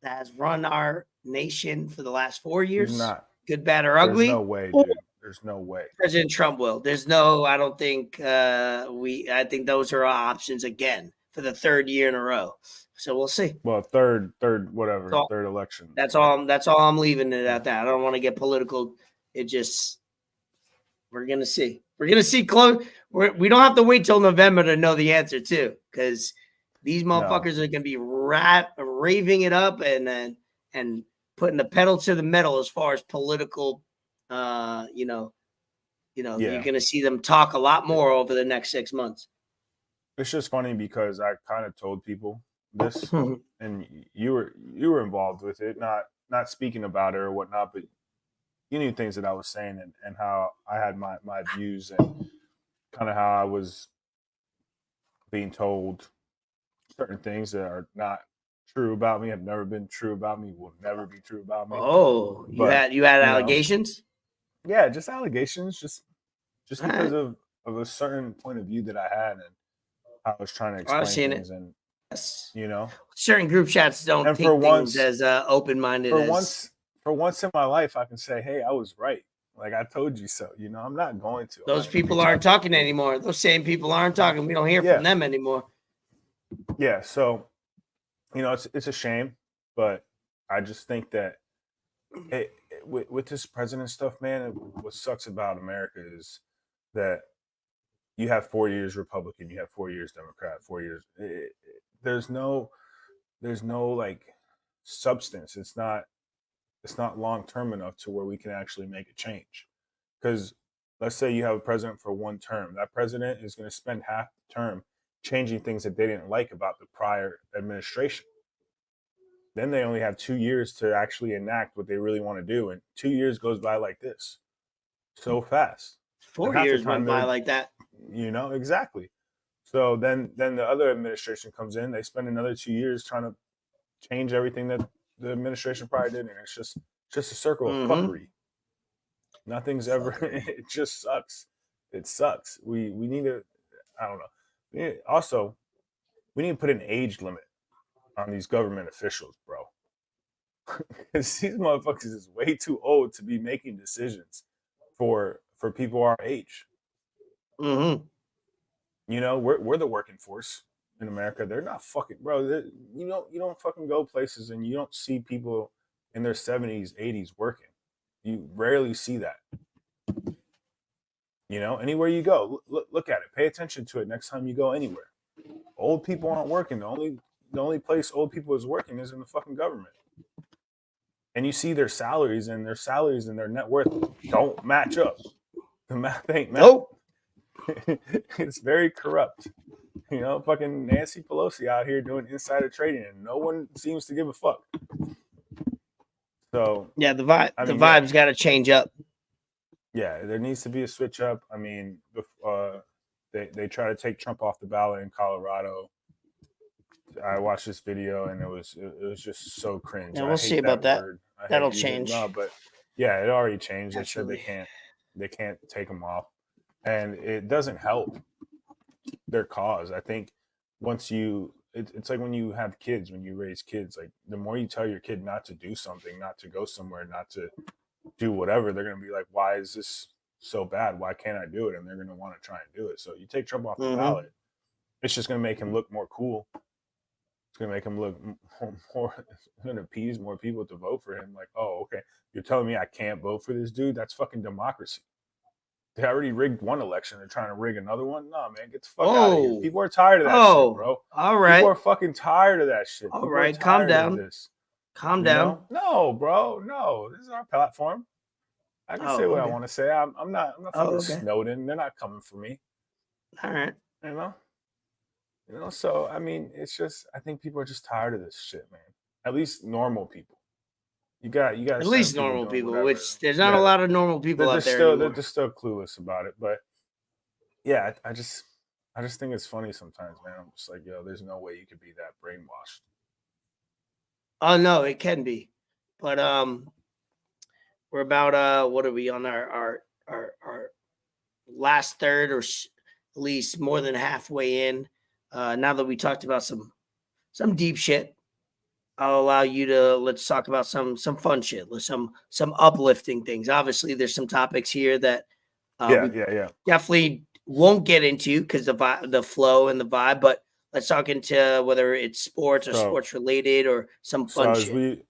that has run our nation for the last 4 years, good, bad, or ugly. There's no way, dude. There's no way. President Trump will. There's no, I don't think I think those are our options again for the 3rd year in a row. So we'll see. Well, third election. That's all I'm leaving it at that. I don't want to get political. It just, we're gonna see. We're gonna see close. We don't have to wait till November to know the answer too, because these motherfuckers are gonna be raving it up and putting the pedal to the metal as far as political. You're gonna see them talk a lot more over the next 6 months. It's just funny because I kind of told people this, and you were involved with it, not speaking about it or whatnot, but you knew things that I was saying and how I had my views and kind of how I was being told certain things that are not true about me, have never been true about me, will never be true about me. Oh, you had allegations? Yeah, just allegations, just because of a certain point of view that I had and how I was trying to explain things. And you know, certain group chats don't take things as open-minded. For once in my life, I can say, "Hey, I was right. Like I told you so." You know, I'm not going to. Those people aren't talking anymore. Those same people aren't talking. We don't hear from them anymore. Yeah, so you know, it's a shame, but I just think that with this president stuff, man, what sucks about America is that you have 4 years Republican, you have 4 years Democrat, 4 years. There's no like substance. It's not long term enough to where we can actually make a change. Because let's say you have a president for one term, that president is going to spend half the term changing things that they didn't like about the prior administration. Then they only have 2 years to actually enact what they really want to do, and 2 years goes by like this, so fast. 4 half the years time went by they're- like that. Exactly. So then the other administration comes in, they spend another 2 years trying to change everything that the administration prior did, and it's just a circle of fuckery. Nothing's ever. It just sucks. It sucks. We need to. I don't know. Also, we need to put an age limit on these government officials, bro. Because these motherfuckers is way too old to be making decisions for people our age. Mm-hmm. We're the working force in America. They're not fucking, bro. You don't fucking go places and you don't see people in their 70s, 80s working. You rarely see that. Anywhere you go, look at it. Pay attention to it next time you go anywhere. Old people aren't working. The only place old people is working is in the fucking government. And you see their salaries and their net worth don't match up. The math ain't match. Nope. It's very corrupt. Fucking Nancy Pelosi out here doing insider trading and no one seems to give a fuck. So yeah, the vibe's got to change up. Yeah, there needs to be a switch up. I mean, they try to take Trump off the ballot in Colorado. I watched this video and it was just so cringe. Yeah, we'll see about that. That'll change. No, but yeah, it already changed. Absolutely. They said they can't take them off, and it doesn't help their cause. I think once it's like when you have kids, when you raise kids, like the more you tell your kid not to do something, not to go somewhere, not to do whatever, they're gonna be like, why is this so bad? Why can't I do it? And they're gonna want to try and do it. So you take Trump off the ballot, it's just gonna make him look more cool. It's gonna make him look more. It's gonna appease more people to vote for him. Like, oh, okay, you're telling me I can't vote for this dude? That's fucking democracy. They already rigged one election. They're trying to rig another one. No, man, get the fuck out of here. People are tired of that shit, bro. All right. People are fucking tired of that shit. All right, calm down. Calm down. No, bro. No, this is our platform. I can say what I want to say. I'm not fucking Snowden. They're not coming for me. All right. So I mean, it's just I think people are just tired of this shit, man. At least normal people. You got at least normal people, which there's not a lot of normal people out there. They're just still clueless about it. But yeah, I just think it's funny sometimes, man. I'm just like, yo, there's no way you could be that brainwashed. Oh no, it can be. But we're about what are we on our last third, or at least more than halfway in. Now that we talked about some deep shit, I'll allow you to let's talk about some fun shit, some uplifting things. Obviously, there's some topics here that definitely won't get into because the flow and the vibe. But let's talk into whether it's sports or sports related or some fun shit.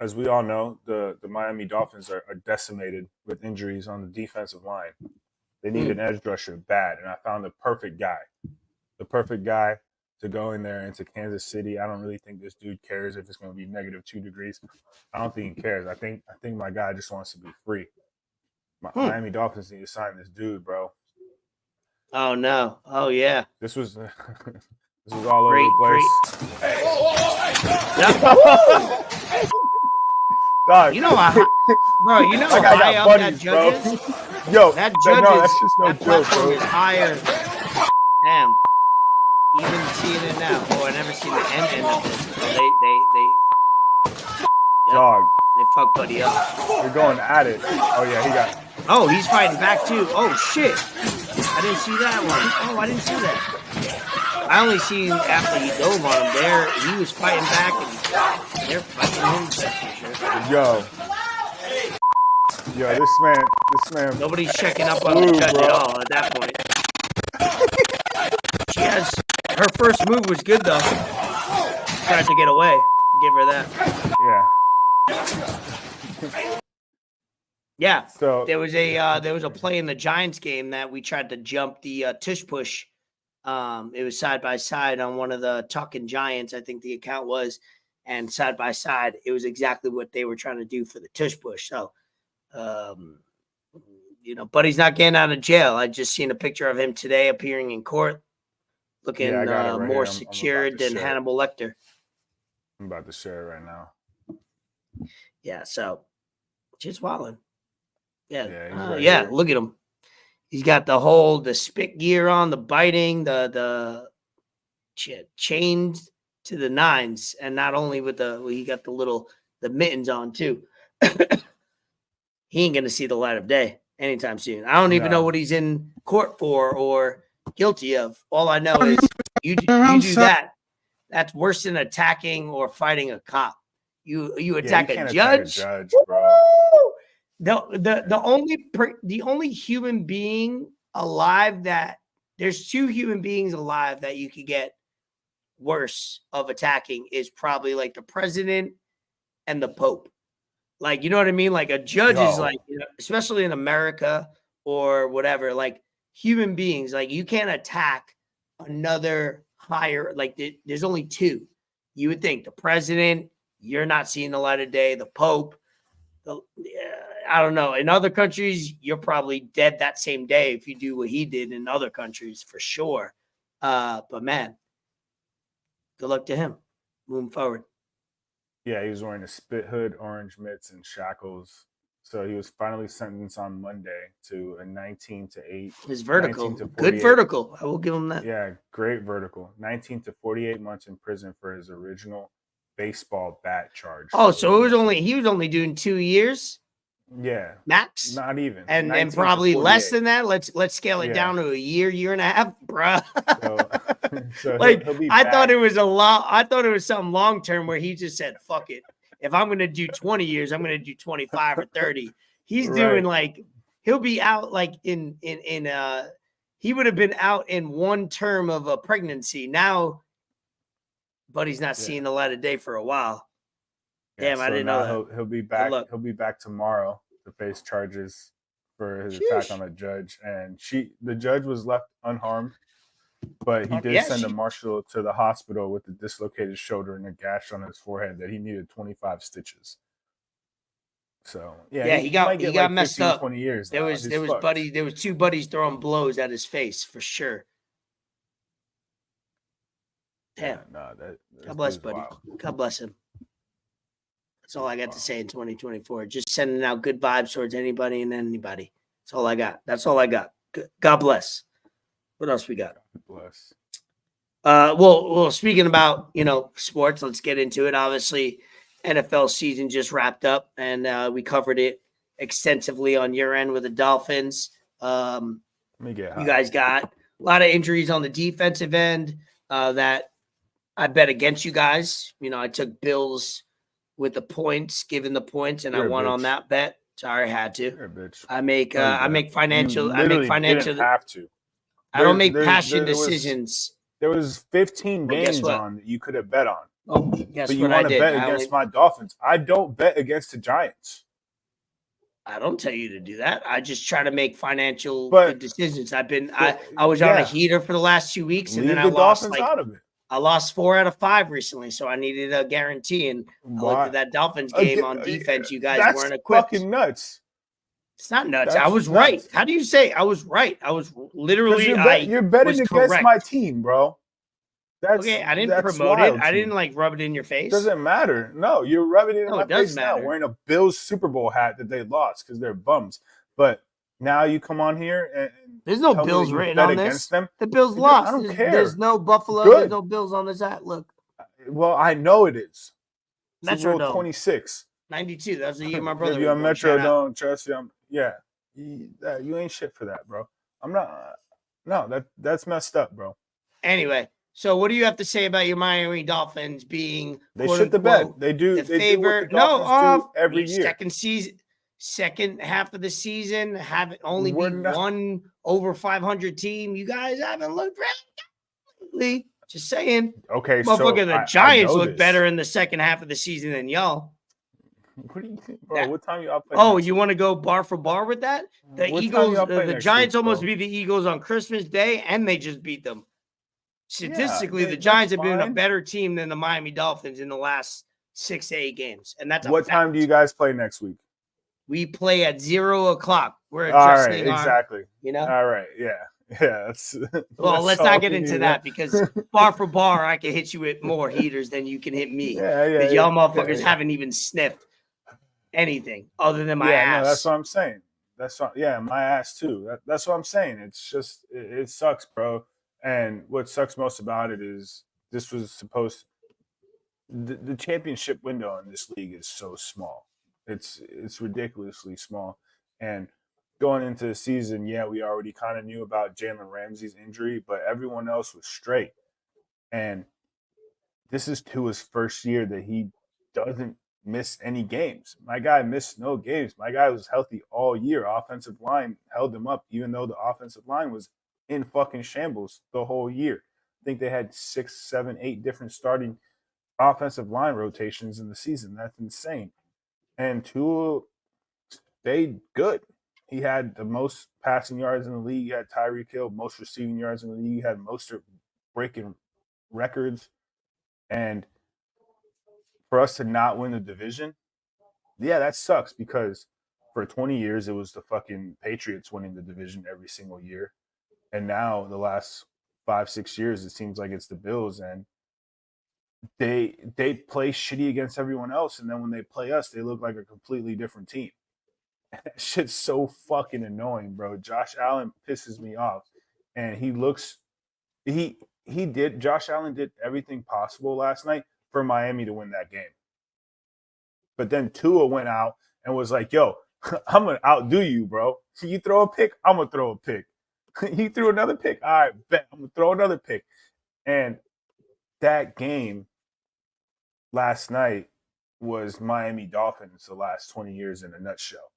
As we all know, the Miami Dolphins are decimated with injuries on the defensive line. They need an edge rusher bad, and I found the perfect guy to go in there into Kansas City. I don't really think this dude cares if it's going to be -2 degrees. I don't think he cares. I think my guy just wants to be free. Miami Dolphins need to sign this dude, bro. Oh no! Oh yeah! This was all over the place. Hey. Dog. You know, bro. You know how high up that judge is. Yo, that judge that's just no that joke, platform bro. is higher. Damn. Even seeing it now. Oh, I never seen the end of this. They Dog. They fucked Buddy up. They're going at it. Oh yeah, he got. Oh, he's fighting back too. Oh shit! I didn't see that one. Oh, I didn't see that. I only seen after he dove on him there. He was fighting back, and they're fighting him. Yo, this man. Nobody's checking up on the judge at all at that point. She has her first move was good though. Tried to get away. Give her that. Yeah. Yeah. So there was a play in the Giants game that we tried to jump the tush push. It was side by side on one of the Talking Giants, I think the account was, and side by side, it was exactly what they were trying to do for the tush push. So, Buddy's not getting out of jail. I just seen a picture of him today appearing in court, looking more secured than Hannibal Lecter. I'm about to share it right now. Yeah, so just wilding. Yeah, yeah, look at him. He's got the spit gear on, the biting, the chained to the nines, and not only with he got the mittens on too. He ain't gonna see the light of day anytime soon. I don't even know what he's in court for or guilty of. All I know is you do that. That's worse than attacking or fighting a cop. You attack a judge. Attack a judge, bro. The only human being alive there's two human beings alive that you could get worse of attacking is probably like the president and the Pope. Like, you know what I mean? Like a judge is like, especially in America or whatever, like human beings, like you can't attack another higher, like there's only two. You would think the president, you're not seeing the light of day, the Pope, I don't know. In other countries, you're probably dead that same day if you do what he did in other countries for sure. But man, good luck to him moving forward. Yeah, he was wearing a spit hood, orange mitts, and shackles. So he was finally sentenced on Monday to a 19-8. His vertical, good vertical. I will give him that. Yeah, great vertical. 19 to 48 months in prison for his original baseball bat charge. Oh, so he was only doing 2 years. Yeah, max. Not even, and probably less than that. Let's scale it down to a year and a half, bruh. So like I thought it was I thought it was something long term where he just said, "Fuck it. If I'm gonna do 20 years, I'm gonna do 25 or 30." He's doing like he'll be out like in he would have been out in one term of a pregnancy now, but he's not seeing the light of day for a while. Damn, I didn't know that. He'll be back. He'll be back tomorrow to face charges for his attack on a judge. And the judge was left unharmed, but he did send a marshal to the hospital with a dislocated shoulder and a gash on his forehead that he needed 25 stitches. So he got messed 15, up. 20 years. There was two buddies throwing blows at his face for sure. Damn. God bless, buddy. Wild. God bless him. That's all I got to say in 2024. Just sending out good vibes towards anybody and anybody. That's all I got. God bless. What else we got? God bless. Well, speaking about, sports, let's get into it. Obviously, NFL season just wrapped up, and we covered it extensively on your end with the Dolphins. You guys got a lot of injuries on the defensive end that I bet against you guys. I took Bills with the points, given the points, and I won on that bet. Sorry, I had to. You're a bitch. I make financial. Didn't have to. I don't make passion decisions. There was 15 games on that you could have bet on. Oh, guess but you what want I to did? bet against my Dolphins. I don't bet against the Giants. I don't tell you to do that. I just try to make financial good decisions. I was on a heater for the last 2 weeks, and then I lost Dolphins out of it. I lost 4 out of 5 recently, so I needed a guarantee. And I looked at that Dolphins game on defense. You guys weren't equipped. That's fucking nuts. It's not nuts. I was right. How do you say I was right? I was literally. You're betting against my team, bro. Okay, I didn't promote it. I didn't rub it in your face. Doesn't matter. No, you're rubbing it in my face now, wearing a Bills Super Bowl hat that they lost because they're bums. But now you come on here and there's no Bills written on this. The Bills lost. I don't care. There's no Buffalo. Good. There's no Bills on this hat. Look. Well, I know it is. Metrodome 26. 92. That's the year my brother. If you're on Metrodome, trust you. You ain't shit for that, bro. I'm not. No, that's messed up, bro. Anyway, so what do you have to say about your Miami Dolphins being? They shit the bed. They do. The they favorite. Do what the Dolphins do every year. Second half of the season, haven't only been one over 500 team. You guys haven't looked really. Just saying. Okay, motherfucker, the Giants look better in the second half of the season than y'all. What do you think, bro? What time you up? Oh, you want to go bar for bar with that? The Eagles, the Giants almost beat the Eagles on Christmas Day, and they just beat them. Statistically, the Giants have been a better team than the Miami Dolphins in the last 6 to 8 games, and that's what time do you guys play next week? We play at 0 o'clock. We're addressing exactly. All right, yeah. That's well. Let's not get into that because bar for bar, I can hit you with more heaters than you can hit me. Because y'all motherfuckers haven't even sniffed anything other than my ass. No, that's what I'm saying. That's what, yeah, my ass too. That's what I'm saying. It's just it sucks, bro. And what sucks most about it is this was supposed the championship window in this league is so small. It's ridiculously small. And going into the season, yeah, we already kind of knew about Jalen Ramsey's injury, but everyone else was straight. And this is Tua's first year that he doesn't miss any games. My guy missed no games. My guy was healthy all year. Offensive line held him up, even though the offensive line was in fucking shambles the whole year. I think they had 6, 7, 8 different starting offensive line rotations in the season. That's insane. And Tua stayed good. He had the most passing yards in the league. He had Tyreek Hill, most receiving yards in the league. He had most breaking records. And for us to not win the division, yeah, that sucks because for 20 years it was the fucking Patriots winning the division every single year. And now the last 5, 6 years, it seems like it's the Bills, and they play shitty against everyone else, and then when they play us, they look like a completely different team. That shit's so fucking annoying, bro. Josh Allen pisses me off, and Josh Allen did everything possible last night for Miami to win that game. But then Tua went out and was like, yo, I'm going to outdo you, bro. So you throw a pick, I'm going to throw a pick. He threw another pick. All right, bet. I'm going to throw another pick. And that game last night was Miami Dolphins the last 20 years in a nutshell.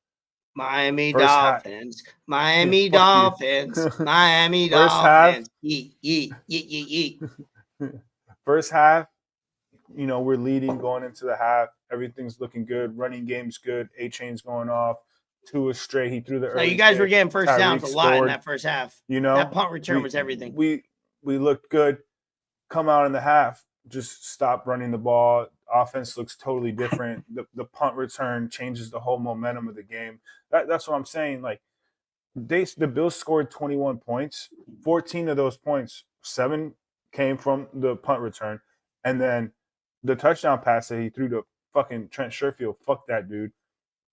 Miami First Dolphins. half. Miami Fuck you. Dolphins. Miami First Dolphins. Yeet. First half, you know, we're leading going into the half. Everything's looking good. Running game's good. A-Chain's going off. Tua straight. He threw the So early you guys pick. were getting first downs a Tyreek lot in scored. that first half. You know, that punt return was everything. We looked good. Come out in the half, just stop running the ball. Offense looks totally different. The punt return changes the whole momentum of the game. That's what I'm saying. Like the Bills scored 21 points. 14 of those points, 7 came from the punt return, and then the touchdown pass that he threw to fucking Trent Sherfield. Fuck that dude.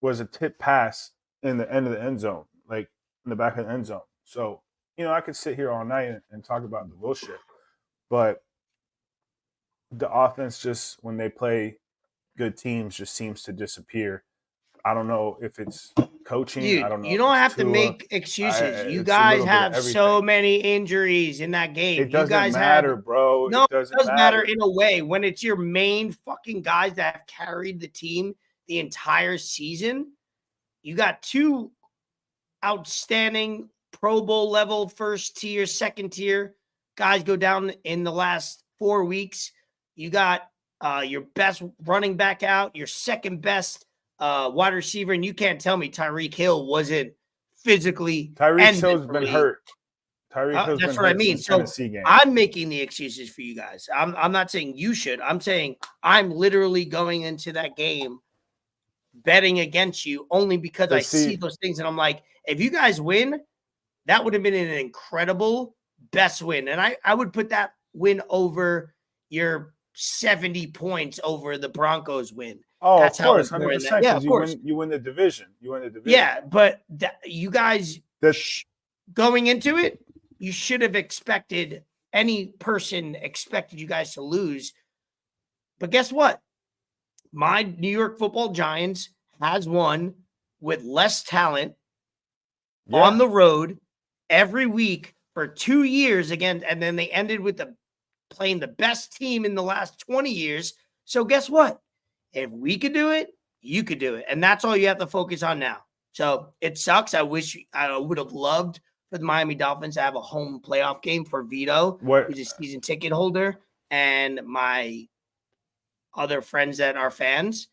Was a tip pass in the end of the end zone, like in the back of the end zone. So, you know, I could sit here all night and talk about the bullshit, but the offense just, when they play good teams, just seems to disappear. I don't know if it's coaching. Dude, I don't know. You don't have Tua. to make excuses. You It's a guys little bit of have so everything. many injuries in that game. It doesn't you guys matter, have, bro. No, it does matter in a way when it's your main fucking guys that have carried the team the entire season. You got 2 outstanding Pro Bowl level first tier, second tier guys go down in the last 4 weeks. You got your best running back out, your second best wide receiver, and you can't tell me Tyreek Hill wasn't physically. Tyreek Hill's been hurt. Tyreek Hill's that's been what hurt I mean. since So Tennessee game. I'm making the excuses for you guys. I'm not saying you should. I'm saying I'm literally going into that game betting against you only because I see those things, and I'm like, if you guys win, that would have been an incredible best win, and I would put that win over your 70 points over the Broncos win. Oh, That's of course, 100%. Yeah, of course. You win the division. You win the division. Yeah, but you guys going into it, you should have expected, any person expected you guys to lose. But guess what? My New York Football Giants has won with less talent on the road every week for 2 years again, and then they ended with playing the best team in the last 20 years. So guess what? If we could do it, you could do it. And that's all you have to focus on now. So it sucks. I wish I would have loved for the Miami Dolphins to have a home playoff game for Vito, who's a season ticket holder, and my other friends that are fans.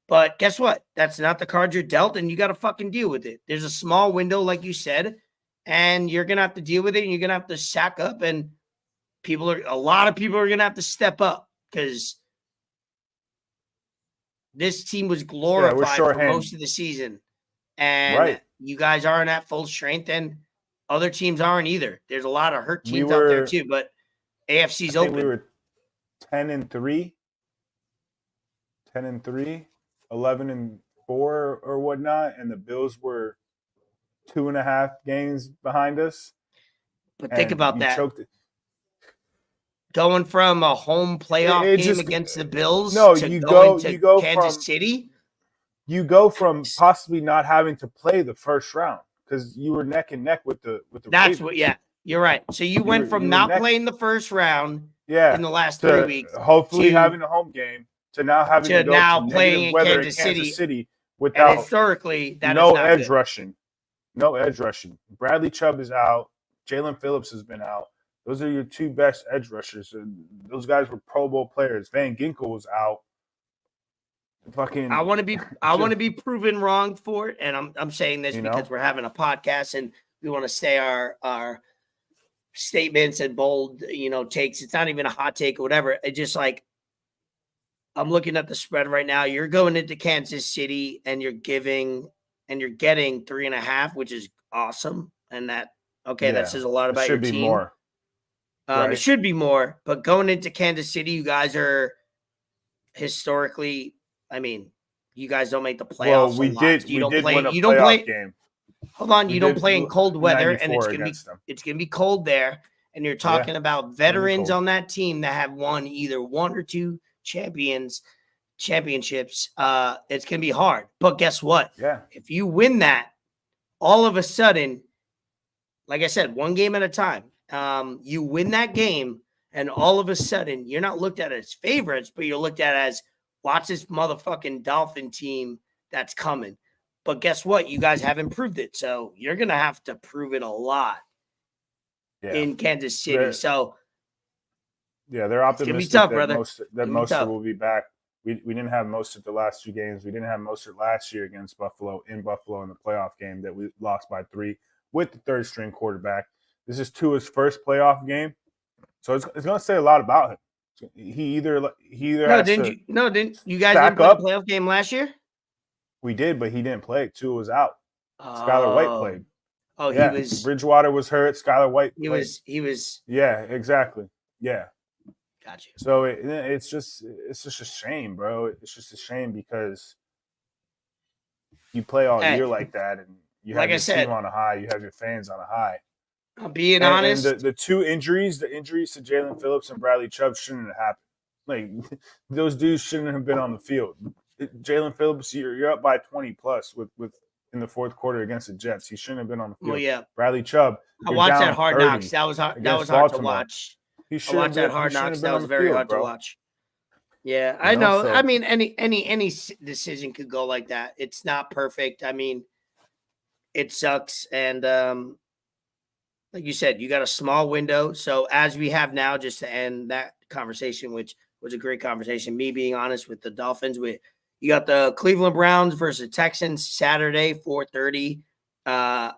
But guess what? That's not the card you're dealt, and you got to fucking deal with it. There's a small window, like you said, and you're going to have to deal with it, and you're going to have to sack up, and a lot of people are going to have to step up because this team was glorified for most of the season. And you guys aren't at full strength, and other teams aren't either. There's a lot of hurt teams out there too, but AFC's open. We were 10-3, 11-4 or whatnot, and the Bills were 2.5 games behind us. But think about that. Choked it. Going from a home playoff game just, against the Bills no, to you going to go Kansas City. You go from possibly not having to play the first round because you were neck and neck with the That's Ravens. what, yeah, you're right. So you went from not playing the first round in the last 3 weeks, hopefully having a home game, to now having to go now to playing negative weather Kansas in Kansas City and without historically that no is not edge good. rushing. No edge rushing. Bradley Chubb is out. Jalen Phillips has been out. Those are your two best edge rushers. Those guys were Pro Bowl players. Van Ginkel was out. Fucking, I want to be proven wrong for it, and I'm saying this because we're having a podcast and we want to say our statements and bold takes. It's not even a hot take or whatever. It's just like I'm looking at the spread right now. You're going into Kansas City and you're getting 3.5, which is awesome. And that says a lot about your team. Should be more. It should be more, but going into Kansas City, you guys are historically. I mean, you guys don't make the playoffs. Well, we did win a playoff game. Hold on, you don't play in cold weather, and it's gonna be cold there. And you're talking about veterans on that team that have won either one or two championships. It's gonna be hard. But guess what? Yeah. If you win that, all of a sudden, like I said, one game at a time. You win that game, and all of a sudden, you're not looked at as favorites, but you're looked at as watch this motherfucking Dolphin team that's coming. But guess what? You guys have improved it. So you're going to have to prove it a lot in Kansas City. They're optimistic it's gonna be tough, that Mostert will be back. We didn't have Mostert the last 2 games. We didn't have Mostert last year against Buffalo in the playoff game that we lost by 3 with the third string quarterback. This is Tua's first playoff game. So it's going to say a lot about him. He either didn't you guys didn't play the playoff game last year? We did, but he didn't play. Tua was out. Skylar White played. Oh, yeah. He was. Bridgewater was hurt. Skylar White played. He was. Yeah, exactly. Yeah. Gotcha. So it's just a shame, bro. It's just a shame because you play all year like that, and you have your team on a high. You have your fans on a high. I'm being honest. And the 2 injuries, the injuries to Jalen Phillips and Bradley Chubb shouldn't have happened. Like, those dudes shouldn't have been on the field. Jalen Phillips, you're up by 20 plus with in the fourth quarter against the Jets. He shouldn't have been on the field. Well, yeah. Bradley Chubb. I watched that Hard Knocks. That was hard to watch. I watched that Hard Knocks. That was very hard to watch. Yeah, I know. I mean, any decision could go like that. It's not perfect. I mean, it sucks. And like you said, you got a small window. So as we have now, just to end that conversation, which was a great conversation, me being honest with the Dolphins, you got the Cleveland Browns versus Texans Saturday, 4:30. By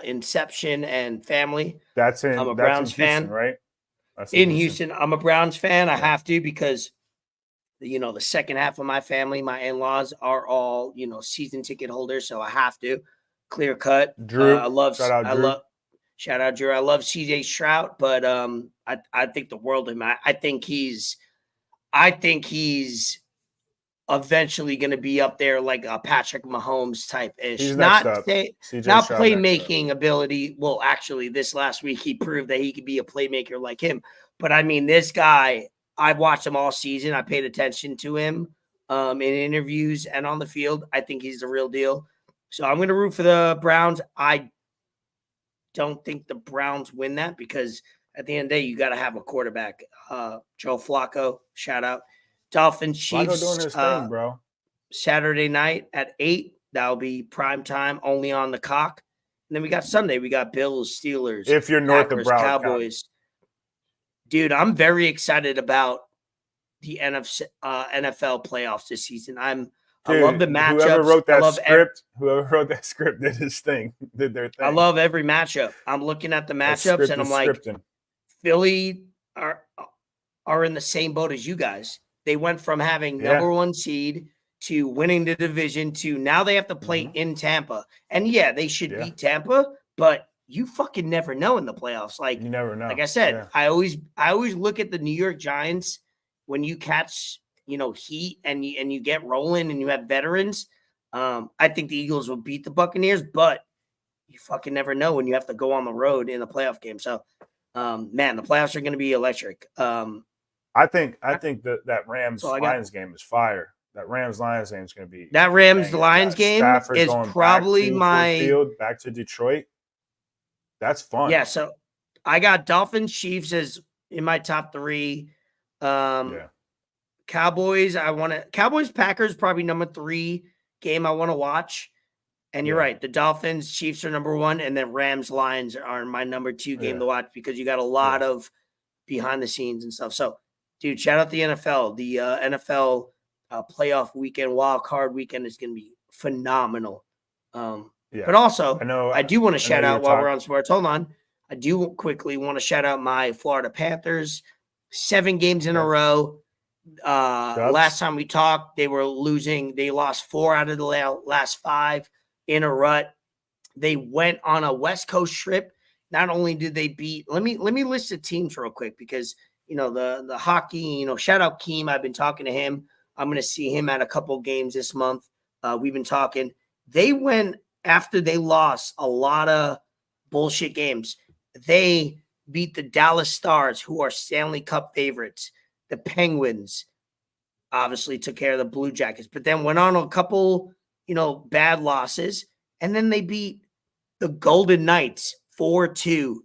Inception and family. I'm a Browns fan, right? In Houston, I'm a Browns fan. I have to because the second half of my family, my in-laws are all season ticket holders, so I have to. Clear cut. Drew, shout out Drew. I love CJ Stroud, but I think the world of him. I think he's eventually going to be up there like a Patrick Mahomes type ish. Not playmaking ability. Well, actually, this last week he proved that he could be a playmaker like him. But I mean, this guy, I've watched him all season. I paid attention to him in interviews and on the field. I think he's the real deal. So I'm going to root for the Browns. I don't think the Browns win that because at the end of the day, you got to have a quarterback. Joe Flacco, shout out. Dolphins, Chiefs. Flacco doing his thing, bro. Saturday night at 8. That'll be prime time, only on the cock. And then we got Sunday. We got Bills, Steelers. If you're north of Broward Cowboys. County. Dude, I'm very excited about the NFL playoffs this season. I love the matchups. Whoever wrote that script did his thing, did their thing. I love every matchup. I'm looking at the matchups and I'm like, Philly are in the same boat as you guys. They went from having number 1 seed to winning the division to now they have to play in Tampa. And they should beat Tampa, but you fucking never know in the playoffs. Like you never know. Like I said, I always look at the New York Giants when you catch heat and you get rolling and you have veterans. I think the Eagles will beat the Buccaneers, but you fucking never know when you have to go on the road in a playoff game. So, man, the playoffs are going to be electric. I think that Rams So I got- Lions game is fire. That Rams Lions game is going to be That Rams banging. Lions Got game Stafford is going probably back to my Ford Field, back to Detroit. That's fun. Yeah, so I got Dolphins, Chiefs as in my top 3. Yeah. Cowboys, Cowboys, Packers, probably number 3 game I want to watch. And you're Yeah. right. The Dolphins, Chiefs are number 1, and then Rams, Lions are my number 2 game to watch because you got a lot of behind the scenes and stuff. So, dude, shout out the NFL. The NFL playoff weekend, wild card weekend is going to be phenomenal. But also, I do want to shout out while we're on sports. Hold on. I do quickly want to shout out my Florida Panthers. 7 games in a row. Last time we talked, they were losing. They lost 4 out of the last 5 in a rut. They went on a West Coast trip. Not only did they beat, let me list the teams real quick because the hockey. Shout out Keem. I've been talking to him. I'm going to see him at a couple games this month. We've been talking. They went after they lost a lot of bullshit games. They beat the Dallas Stars, who are Stanley Cup favorites. The Penguins obviously took care of the Blue Jackets, but then went on a couple, bad losses. And then they beat the Golden Knights 4-2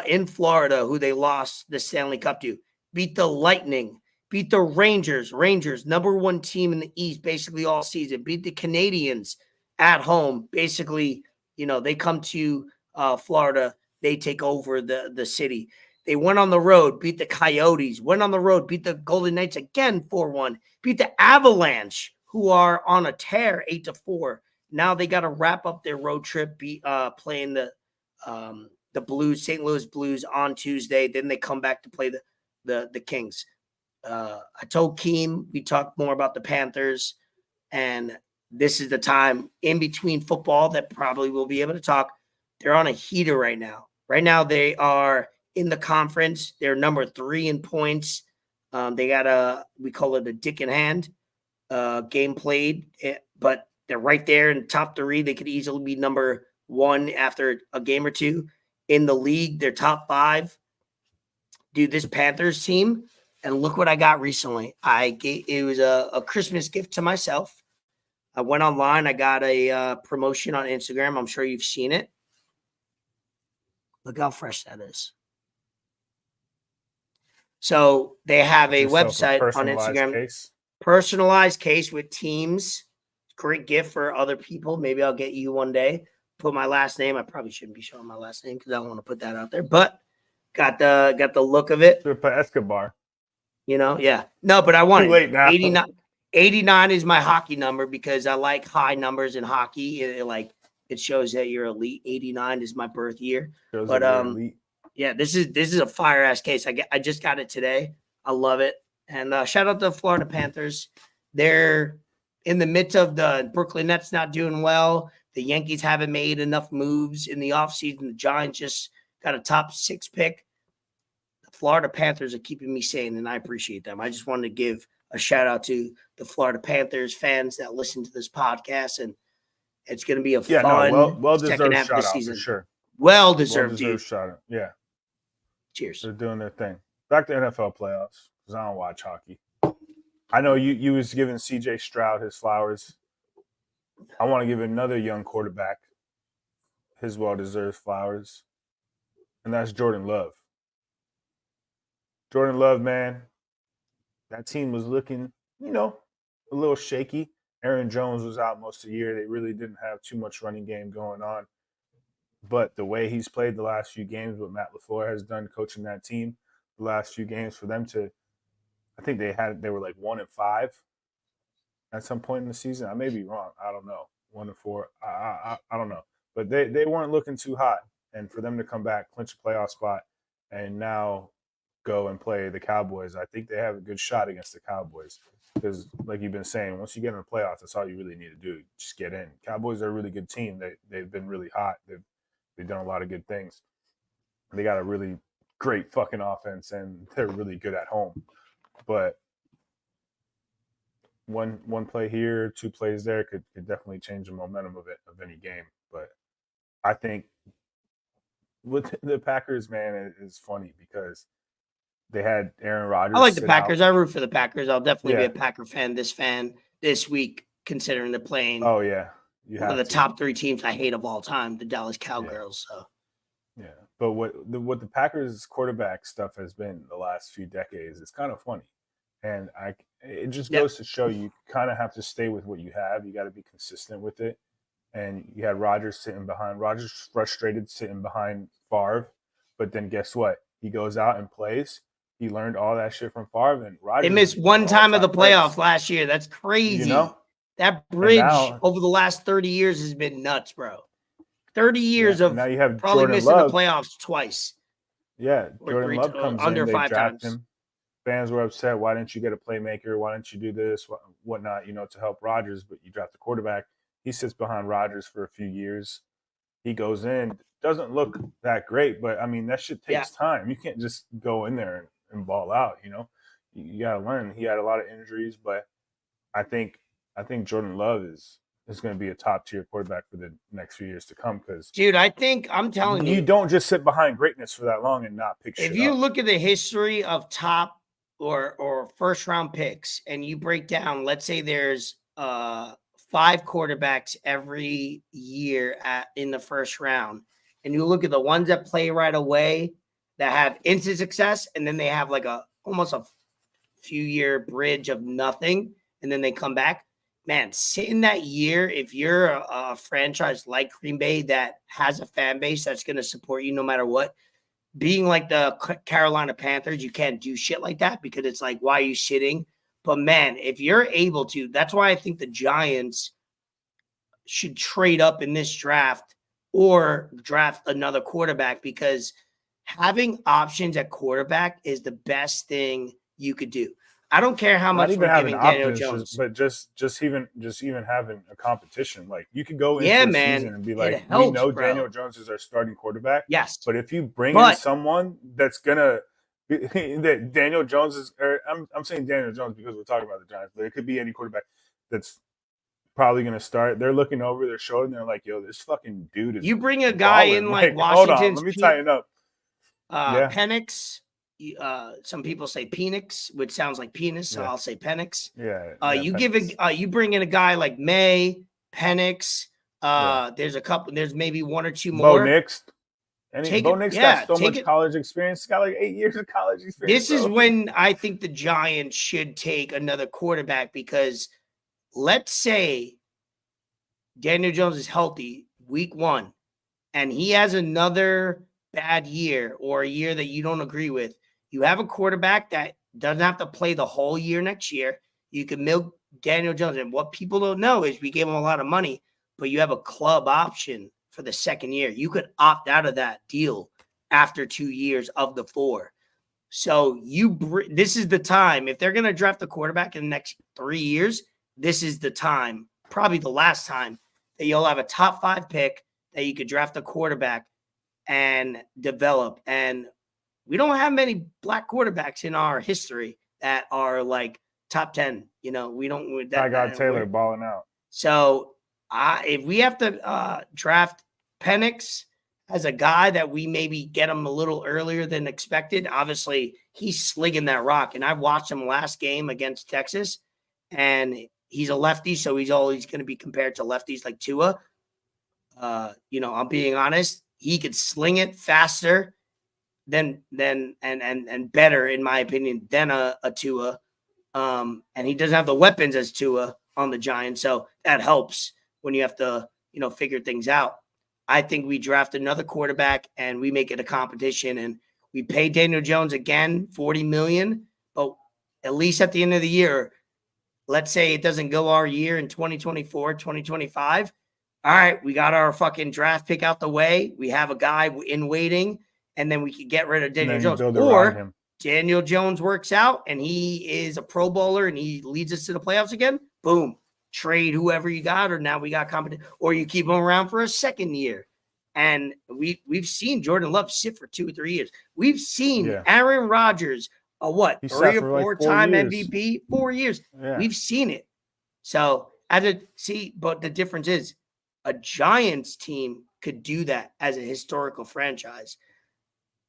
in Florida, who they lost the Stanley Cup to. Beat the Lightning, beat the Rangers, number 1 team in the East basically all season. Beat the Canadians at home. Basically, they come to Florida, they take over the city. They went on the road, beat the Coyotes, went on the road, beat the Golden Knights again 4-1, beat the Avalanche, who are on a tear 8-4. Now they got to wrap up their road trip, playing the Blues, St. Louis Blues on Tuesday. Then they come back to play the Kings. I told Keem we talked more about the Panthers, and this is the time in between football that probably we'll be able to talk. They're on a heater right now. Right now they are in the conference. They're number 3 in points. They got we call it a dick in hand game played, but they're right there in the top 3. They could easily be number 1 after a game or 2 in the league. They're top 5. Dude, this Panthers team, and look what I got recently. It was a Christmas gift to myself. I went online. I got a promotion on Instagram. I'm sure you've seen it. Look how fresh that is. So they have a website on Instagram. Personalized case with teams. Great gift for other people. Maybe I'll get you one day. Put my last name. I probably shouldn't be showing my last name because I don't want to put that out there. But got the look of it. Should put Escobar. Yeah. No, but I want Too late now. 89 is my hockey number because I like high numbers in hockey. It shows that you're elite. 89 is my birth year. Shows but elite. Yeah, this is a fire ass case. I just got it today. I love it. And shout out to the Florida Panthers. They're in the midst of the Brooklyn Nets not doing well. The Yankees haven't made enough moves in the offseason. The Giants just got a top 6 pick. The Florida Panthers are keeping me sane, and I appreciate them. I just wanted to give a shout out to the Florida Panthers fans that listen to this podcast, and it's going to be a fun second half of the season. For sure. Well-deserved shout out. Yeah. Cheers. They're doing their thing. Back to NFL playoffs because I don't watch hockey. I know you was giving CJ Stroud his flowers. I want to give another young quarterback his well-deserved flowers, and that's Jordan Love. Jordan Love, man, that team was looking, a little shaky. Aaron Jones was out most of the year. They really didn't have too much running game going on. But the way he's played the last few games, what Matt LaFleur has done coaching that team the last few games for them to, I think they were like 1-5 at some point in the season. I may be wrong. I don't know. 1-4. I don't know. But they weren't looking too hot. And for them to come back, clinch a playoff spot, and now go and play the Cowboys, I think they have a good shot against the Cowboys. Because, like you've been saying, once you get in the playoffs, that's all you really need to do. Just get in. Cowboys are a really good team. They've been really hot. They've done a lot of good things. They got a really great fucking offense, and they're really good at home. But one play here, 2 plays there could definitely change the momentum of any game. But I think with the Packers, man, is funny because they had Aaron Rodgers. I like the sit Packers. out. I root for the Packers. I'll definitely be Yeah. a Packer fan this week, considering they're playing Oh yeah, you one have of the to. top 3 teams I hate of all time, the Dallas Cowgirls. So Yeah, but what the Packers quarterback stuff has been the last few decades, it's kind of funny, and it just goes to show you kind of have to stay with what you have. You got to be consistent with it. And you had Rodgers frustrated sitting behind Favre, but then guess what? He goes out and plays. He learned all that shit from Favre, and Rodgers. they missed one time of the playoffs last year. That's crazy. You know, that bridge now, over the last 30 years has been nuts, bro. 30 years of now you have probably Jordan missing Love. the playoffs twice. Yeah, Or Jordan Love comes under in, they 5 draft times. him. Fans were upset. Why didn't you get a playmaker? Why didn't you do this, whatnot, to help Rodgers? But you draft the quarterback. He sits behind Rodgers for a few years. He goes in. Doesn't look that great, but, I mean, that shit takes time. You can't just go in there and ball out, You got to learn. He had a lot of injuries, but I think Jordan Love is going to be a top-tier quarterback for the next few years to come because Dude, I'm telling you. You don't just sit behind greatness for that long and not pick shit up. If you look at the history of top or first-round picks and you break down, let's say there's 5 quarterbacks every year in the first round, and you look at the ones that play right away that have instant success, and then they have like almost a few-year bridge of nothing, and then they come back. Man, sit in that year, if you're a franchise like Green Bay that has a fan base that's going to support you no matter what, being like the Carolina Panthers, you can't do shit like that because it's like, why are you sitting? But, man, if you're able to, that's why I think the Giants should trade up in this draft or draft another quarterback because having options at quarterback is the best thing you could do. I don't care how much we're giving Daniel Jones, but just even having a competition, like you could go into the season and be like, helps, we know bro. Daniel Jones is our starting quarterback. Yes, but if you bring in someone that's gonna that Daniel Jones is, or I'm saying Daniel Jones because we're talking about the Giants, but it could be any quarterback that's probably gonna start. They're looking over their shoulder and they're like, "Yo, this fucking dude is." You bring a guy in like Washington's. Hold on, let me tighten up. Penix. Some people say Penix, which sounds like penis, so I'll say Penix. You bring in a guy like May, Penix. There's maybe 1 or 2 more. Bo Nix. Bo Nix got so much college experience. He's got like 8 years of college experience. This is when I think the Giants should take another quarterback because let's say Daniel Jones is healthy week 1 and he has another bad year or a year that you don't agree with. You have a quarterback that doesn't have to play the whole year next year. You can milk Daniel Jones. And what people don't know is we gave him a lot of money, but you have a club option for the second year. You could opt out of that deal after 2 years of the 4. So this is the time. If they're going to draft a quarterback in the next 3 years, this is the time, probably the last time, that you'll have a top 5 pick that you could draft a quarterback and develop. And we don't have many black quarterbacks in our history that are like top 10. We don't. I got Taylor balling out. So if we have to draft Penix as a guy that we maybe get him a little earlier than expected, obviously he's slinging that rock. And I watched him last game against Texas, and he's a lefty, so he's always going to be compared to lefties like Tua. I'm being honest. He could sling it faster than and better, in my opinion, than a Tua. And he doesn't have the weapons as Tua on the Giants, so that helps when you have to, figure things out. I think we draft another quarterback and we make it a competition, and we pay Daniel Jones again $40 million. But at least at the end of the year, let's say it doesn't go our year in 2024, 2025. All right, we got our fucking draft pick out the way. We have a guy in waiting, and then we could get rid of Daniel Jones. Or Daniel Jones works out and he is a Pro Bowler and he leads us to the playoffs again. Boom. Trade whoever you got, or now we got competition, or you keep him around for a second year. And we've seen Jordan Love sit for 2 or 3 years. We've seen Aaron Rodgers, 3 or 4 time MVP, 4 years. Yeah. We've seen it. So but the difference is a Giants team could do that as a historical franchise.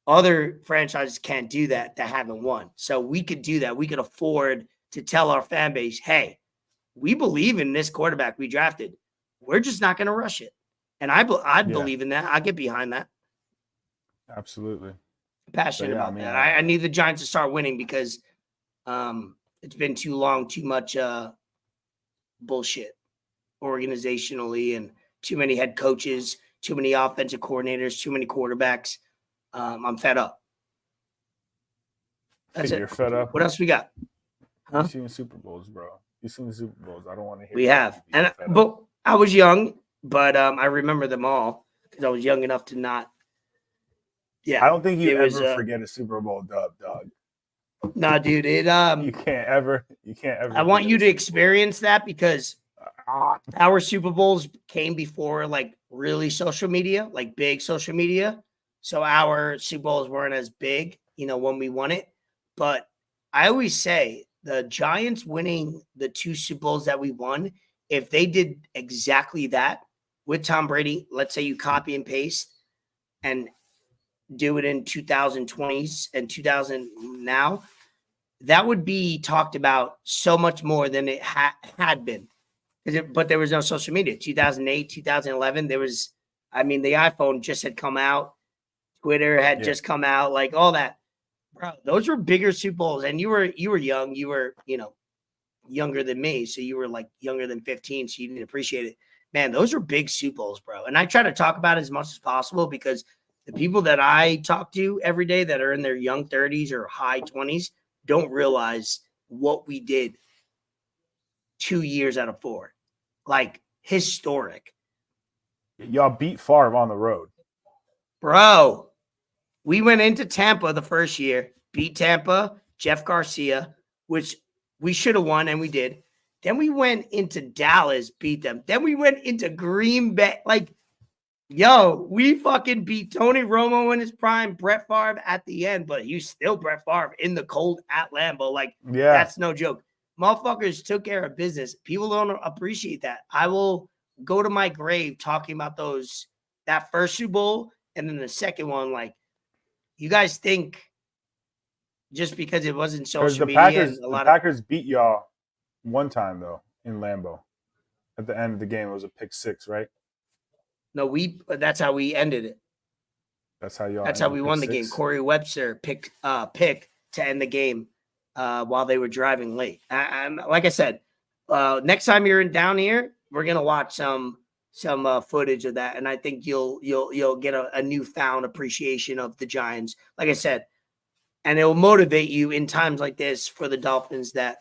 Other franchises can't do that haven't won. So we could do that. We could afford to tell our fan base, hey, we believe in this quarterback we drafted. We're just not going to rush it. And I believe in that. I get behind that. Absolutely. Passionate about that. I need the Giants to start winning because it's been too long, too much bullshit organizationally, and too many head coaches, too many offensive coordinators, too many quarterbacks. I'm fed up. That's it. You're fed up. What else we got? Huh? You've seen Super Bowls, bro. You've seen Super Bowls. I don't want to hear. We have, but I was young, but I remember them all because I was young enough to not. Yeah, I don't think you ever forget a Super Bowl dub, dog. Nah, dude, you can't ever. I want you to experience that because our Super Bowls came before like really social media, like big social media. So our Super Bowls weren't as big, when we won it. But I always say the Giants winning the 2 Super Bowls that we won, if they did exactly that with Tom Brady, let's say you copy and paste and do it in 2020s and 2000 now, that would be talked about so much more than it had been. But there was no social media. 2008, 2011, there was, the iPhone just had come out. Twitter had just come out, like all that. Bro, those were bigger Super Bowls. And you were young. You were, younger than me. So you were like younger than 15. So you didn't appreciate it. Man, those are big Super Bowls, bro. And I try to talk about it as much as possible because the people that I talk to every day that are in their young 30s or high 20s don't realize what we did 2 years out of 4. Like, historic. Y'all beat Favre on the road. Bro, we went into Tampa the first year, beat Tampa, Jeff Garcia, which we should have won, and we did. Then we went into Dallas, beat them. Then we went into Green Bay. Like, yo, we fucking beat Tony Romo in his prime, Brett Favre at the end, but he's still Brett Favre in the cold at Lambeau. Like, that's no joke. Motherfuckers took care of business. People don't appreciate that. I will go to my grave talking about that first Super Bowl and then the second one. Like, you guys think just because it wasn't social media. The Packers beat y'all one time, though, in Lambeau. At the end of the game, it was a pick 6, right? No, that's how we ended it. That's how we won the game. Corey Webster pick to end the game while they were driving late. Like I said, next time you're down here, we're gonna watch some footage of that, and I think you'll get a newfound appreciation of the Giants. Like I said, and it will motivate you in times like this for the Dolphins that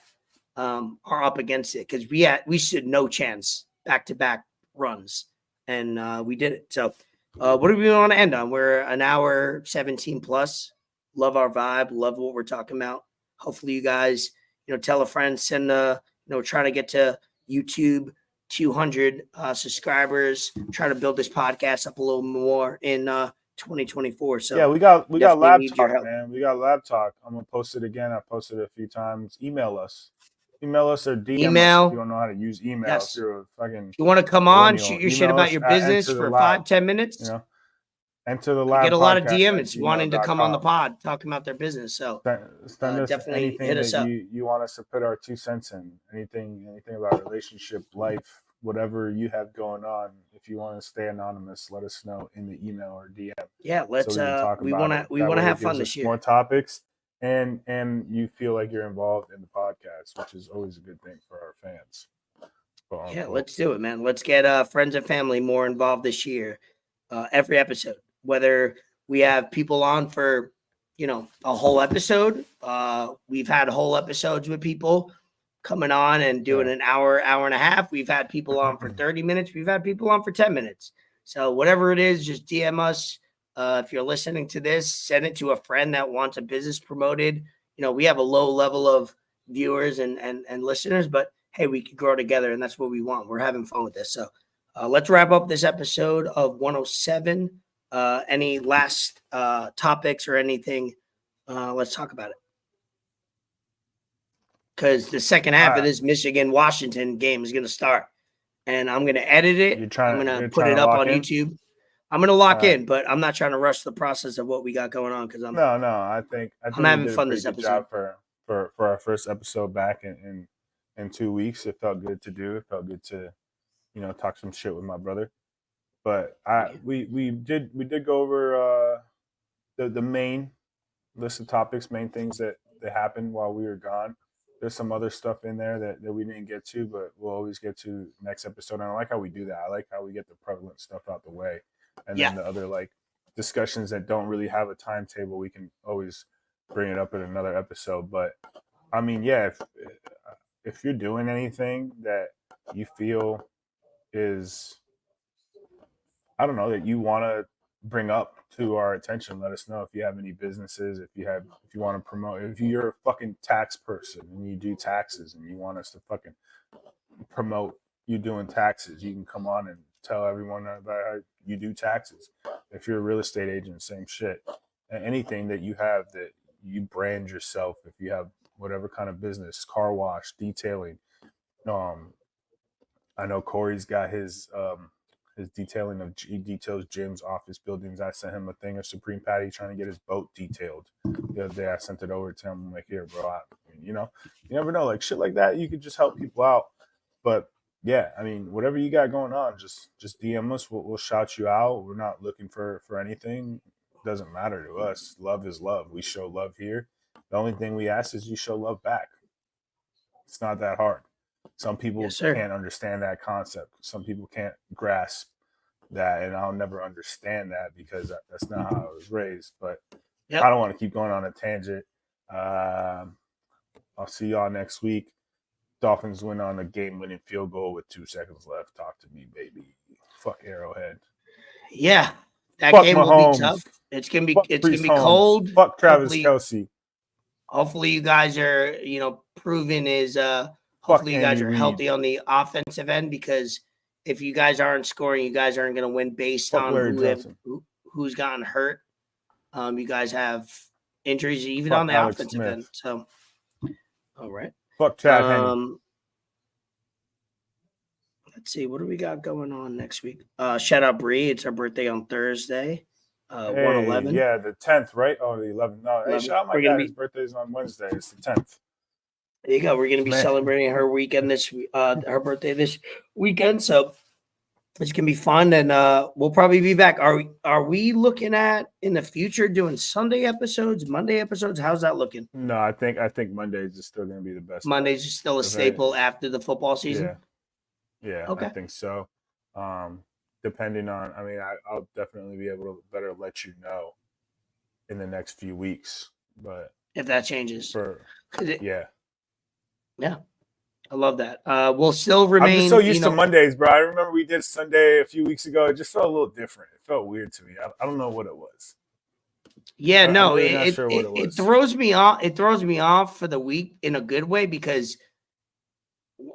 are up against it because we stood no chance back-to-back runs. And we did it. So what do we want to end on? We're an hour 17 plus. Love our vibe. Love what we're talking about. Hopefully you guys, tell a friend, send trying to get to YouTube 200 subscribers, try to build this podcast up a little more in 2024. So yeah, we got LABTALK, man. We got LABTALK. I'm going to post it again. I posted it a few times. Email us or DM us if you don't know how to use email. Yes. If you're a fucking you want to come on, shoot your shit about your business for 5-10 minutes. Enter the lab. Get a lot of DMs wanting to come on the pod talking about their business. So send us definitely anything hit us that up. you want us to put our 2 cents in. Anything about relationship, life, whatever you have going on. If you want to stay anonymous, let us know in the email or DM. Yeah, let's we want to have fun this year. More topics. And you feel like you're involved in the podcast, which is always a good thing for our fans. Yeah, let's do it, man. Let's get friends and family more involved this year. Every episode, whether we have people on for, a whole episode. We've had whole episodes with people coming on and doing an hour and a half. We've had people on for 30 minutes. We've had people on for 10 minutes. So whatever it is, just DM us. If you're listening to this, send it to a friend that wants a business promoted. We have a low level of viewers and listeners, but hey, we can grow together, and that's what we want. We're having fun with this. So let's wrap up this episode of 107. Any last topics or anything? Let's talk about it. because the second half of this Michigan-Washington game is going to start. And I'm going to edit it. I'm going to put it up on YouTube. I'm going to lock in, but I'm not trying to rush the process of what we got going on because I'm I think I'm having fun this episode. For our first episode back in 2 weeks. It felt good to do. It felt good to, talk some shit with my brother. But we did go over the main list of topics, main things that happened while we were gone. There's some other stuff in there that we didn't get to, but we'll always get to next episode. And I like how we do that. I like how we get the prevalent stuff out the way. And then the other like discussions that don't really have a timetable, we can always bring it up in another episode. But I mean, yeah, if you're doing anything that you feel is, I don't know, that you want to bring up to our attention, let us know. If you have any businesses, if you want to promote, if you're a fucking tax person and you do taxes and you want us to fucking promote you doing taxes, you can come on and tell everyone about how you do taxes. If you're a real estate agent, same shit. And anything that you have that you brand yourself, if you have whatever kind of business, car wash, detailing. I know Corey's got his detailing of details gyms, office buildings. I sent him a thing of Supreme Patty trying to get his boat detailed. The other day I sent it over to him. I'm like, here, bro, you never know. Like shit like that, you could just help people out. But yeah, I mean, whatever you got going on, just DM us. We'll shout you out. We're not looking for anything. It doesn't matter to us. Love is love. We show love here. The only thing we ask is you show love back. It's not that hard. Some people can't understand that concept. Some people can't grasp that, and I'll never understand that because that's not how I was raised. But I don't want to keep going on a tangent. I'll see y'all next week. Dolphins win on a game-winning field goal with 2 seconds left. Talk to me, baby. Fuck Arrowhead. Yeah, that Fuck game Mahomes. will be tough. It's gonna be Holmes. cold. Fuck Travis Kelce. Hopefully, you guys are proven is hopefully you guys are healthy on the offensive end, because if you guys aren't scoring, you guys aren't going to win based on who's gotten hurt. You guys have injuries even on the offensive end. So, all right. Fuck Chad Henne. Let's see. What do we got going on next week? Shout out Bree. It's our birthday on Thursday. 111. Yeah, the 10th, right? Oh, the 11th. No, hey, shout out my dad. His birthday's on Wednesday. It's the 10th. There you go. We're going to be celebrating her weekend her birthday this weekend. So it's going to be fun, and we'll probably be back. Are we looking at in the future doing Sunday episodes, Monday episodes? How's that looking? No, I think Mondays is still going to be the best. Mondays is still a staple after the football season. Yeah. Okay. I think so. Depending on, I'll definitely be able to better let you know in the next few weeks. But if that changes, yeah, I love that. We'll still remain. I'm just so used to Mondays, bro. I remember we did Sunday a few weeks ago. It just felt a little different. It felt weird to me. I don't know what it was. Yeah, no, it throws me off. It throws me off for the week in a good way, because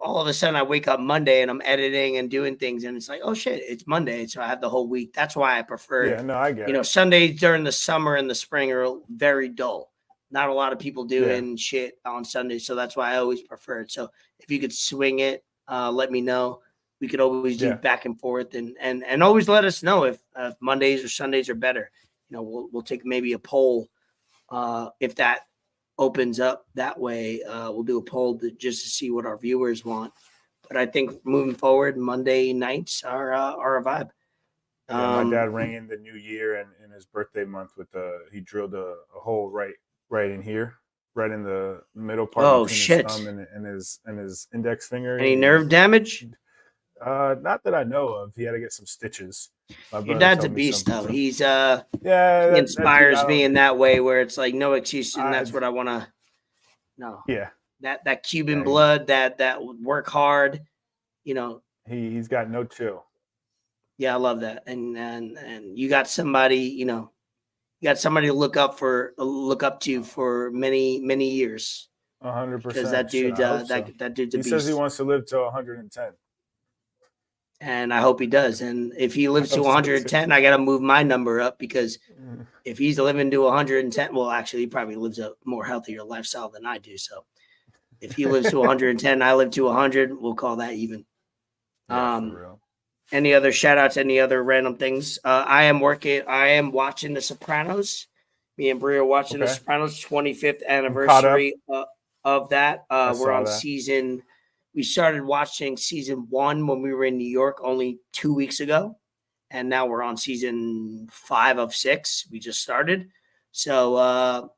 all of a sudden I wake up Monday and I'm editing and doing things, and it's like, oh shit, it's Monday, so I have the whole week. That's why I prefer. Yeah, no, I get it. Sundays during the summer and the spring are very dull. Not a lot of people doing shit on Sundays, so that's why I always prefer it. So if you could swing it, let me know. We could always do back and forth, and always let us know if Mondays or Sundays are better. We'll take maybe a poll if that opens up that way. We'll do a poll just to see what our viewers want. But I think moving forward, Monday nights are a vibe. My dad rang in the new year and in his birthday month with he drilled a hole right in here, right in the middle part between his thumb and his index finger. Any nerve damage? Not that I know of. He had to get some stitches. Your dad's a beast, though. He's he inspires me in that way, where it's like no excuse, and that's what I want to know. Yeah, that Cuban blood, that would work hard. He's got no chill. Yeah, I love that, and you got somebody, you got somebody to look up to for many years. 100%. Because that dude, that dude's a beast. He says he wants to live till 110. And I hope he does. And if he lives to 110, I got to move my number up, because if he's living to 110, well, actually, he probably lives a more healthier lifestyle than I do. So If he lives to 110, I live to 100. We'll call that even. Yeah, for real. Any other shout outs, any other random things? I am watching The Sopranos. Me and Brie are watching The Sopranos 25th anniversary of that. We're on we started watching season 1 when we were in New York only 2 weeks ago. And now we're on season 5 of 6. We just started. So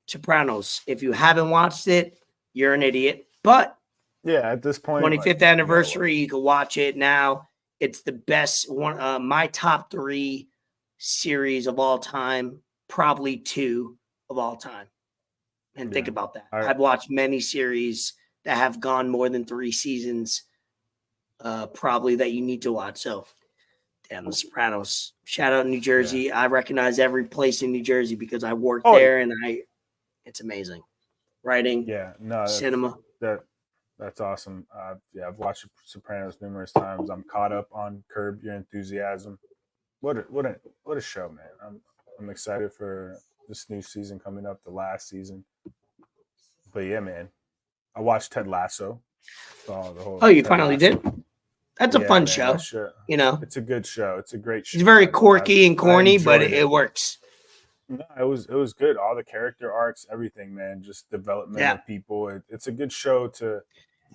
Sopranos, if you haven't watched it, you're an idiot. But yeah, at this point, 25th anniversary, you can watch it now. It's the best one. My top 3 series of all time, probably 2 of all time. And think about that. I've watched many series that have gone more than 3 seasons, probably that you need to watch. So, damn, The Sopranos. Shout out New Jersey. Yeah. I recognize every place in New Jersey because I worked there, and it's amazing. Writing, cinema. That's awesome. I've watched Sopranos numerous times. I'm caught up on Curb Your Enthusiasm. What a show, man. I'm excited for this new season coming up, the last season. But yeah, man, I watched Ted Lasso. You finally did? That's a fun show. You know, it's a good show. It's a great show. It's very quirky and corny, but it works. No, it was good. All the character arcs, everything, man. Just development of people. It's a good show to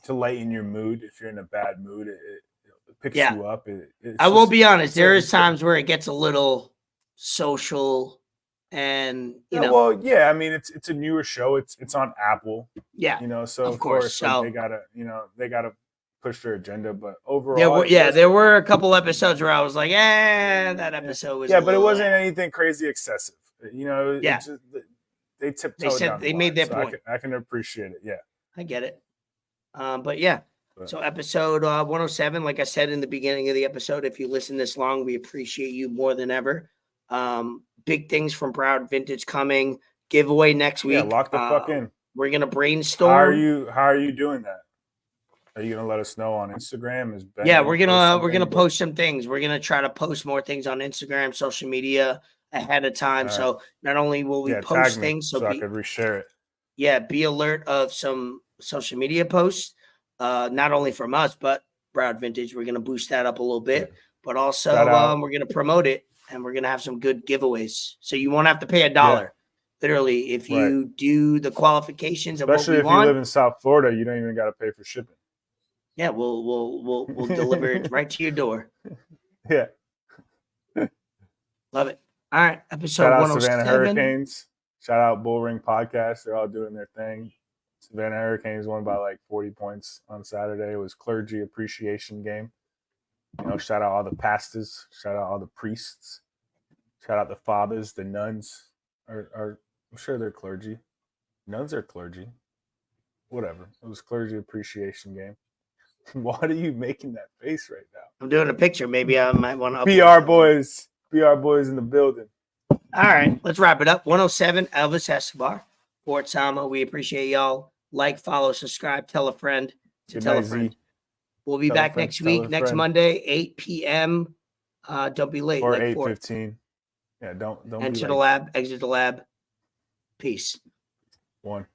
lighten your mood if you're in a bad mood. It picks you up. I will be honest. There is times where it gets a little social, and you know. Well, yeah. I mean, it's a newer show. It's on Apple. Yeah. You know, so of course they gotta push their agenda. But overall, there were a couple episodes where I was like, that episode was. Yeah, but it wasn't anything crazy excessive. You know. Yeah. They tiptoed down. They made their point. I can appreciate it. Yeah. I get it. But yeah. So episode 107, like I said in the beginning of the episode, if you listen this long, we appreciate you more than ever. Big things from Broward Vintage coming. Giveaway next week. Yeah, lock the fuck in. We're gonna brainstorm. How are you doing that? Are you gonna let us know on Instagram? We're gonna post some things. We're gonna try to post more things on Instagram, social media ahead of time. Right. So not only will we post things, so I could reshare it. Yeah, be alert of some social media posts. Not only from us, but Broward Vintage. We're going to boost that up a little bit, but also we're going to promote it, and we're going to have some good giveaways. So you won't have to pay $1, literally, if you do the qualifications. Especially if you live in South Florida, you don't even got to pay for shipping. Yeah, we'll deliver it right to your door. Yeah, love it. All right, episode Shout out 107. Savannah Hurricanes. Shout out Bull Ring Podcast. They're all doing their thing. Savannah Hurricanes won by like 40 points on Saturday. It was clergy appreciation game. You know, shout out all the pastors. Shout out all the priests. Shout out the fathers, the nuns. I'm sure they're clergy. Nuns are clergy. Whatever. It was clergy appreciation game. Why are you making that face right now? I'm doing a picture. Maybe I might want to. PR boys in the building. All right, let's wrap it up. 107, Elvis Escobar. Fort Sama, we appreciate y'all. Like, follow, subscribe, tell a friend to tell a friend. We'll be back next week, next Monday, 8 p.m. Don't be late. Or 8:15. Yeah, don't enter the lab, exit the lab. Peace. 1.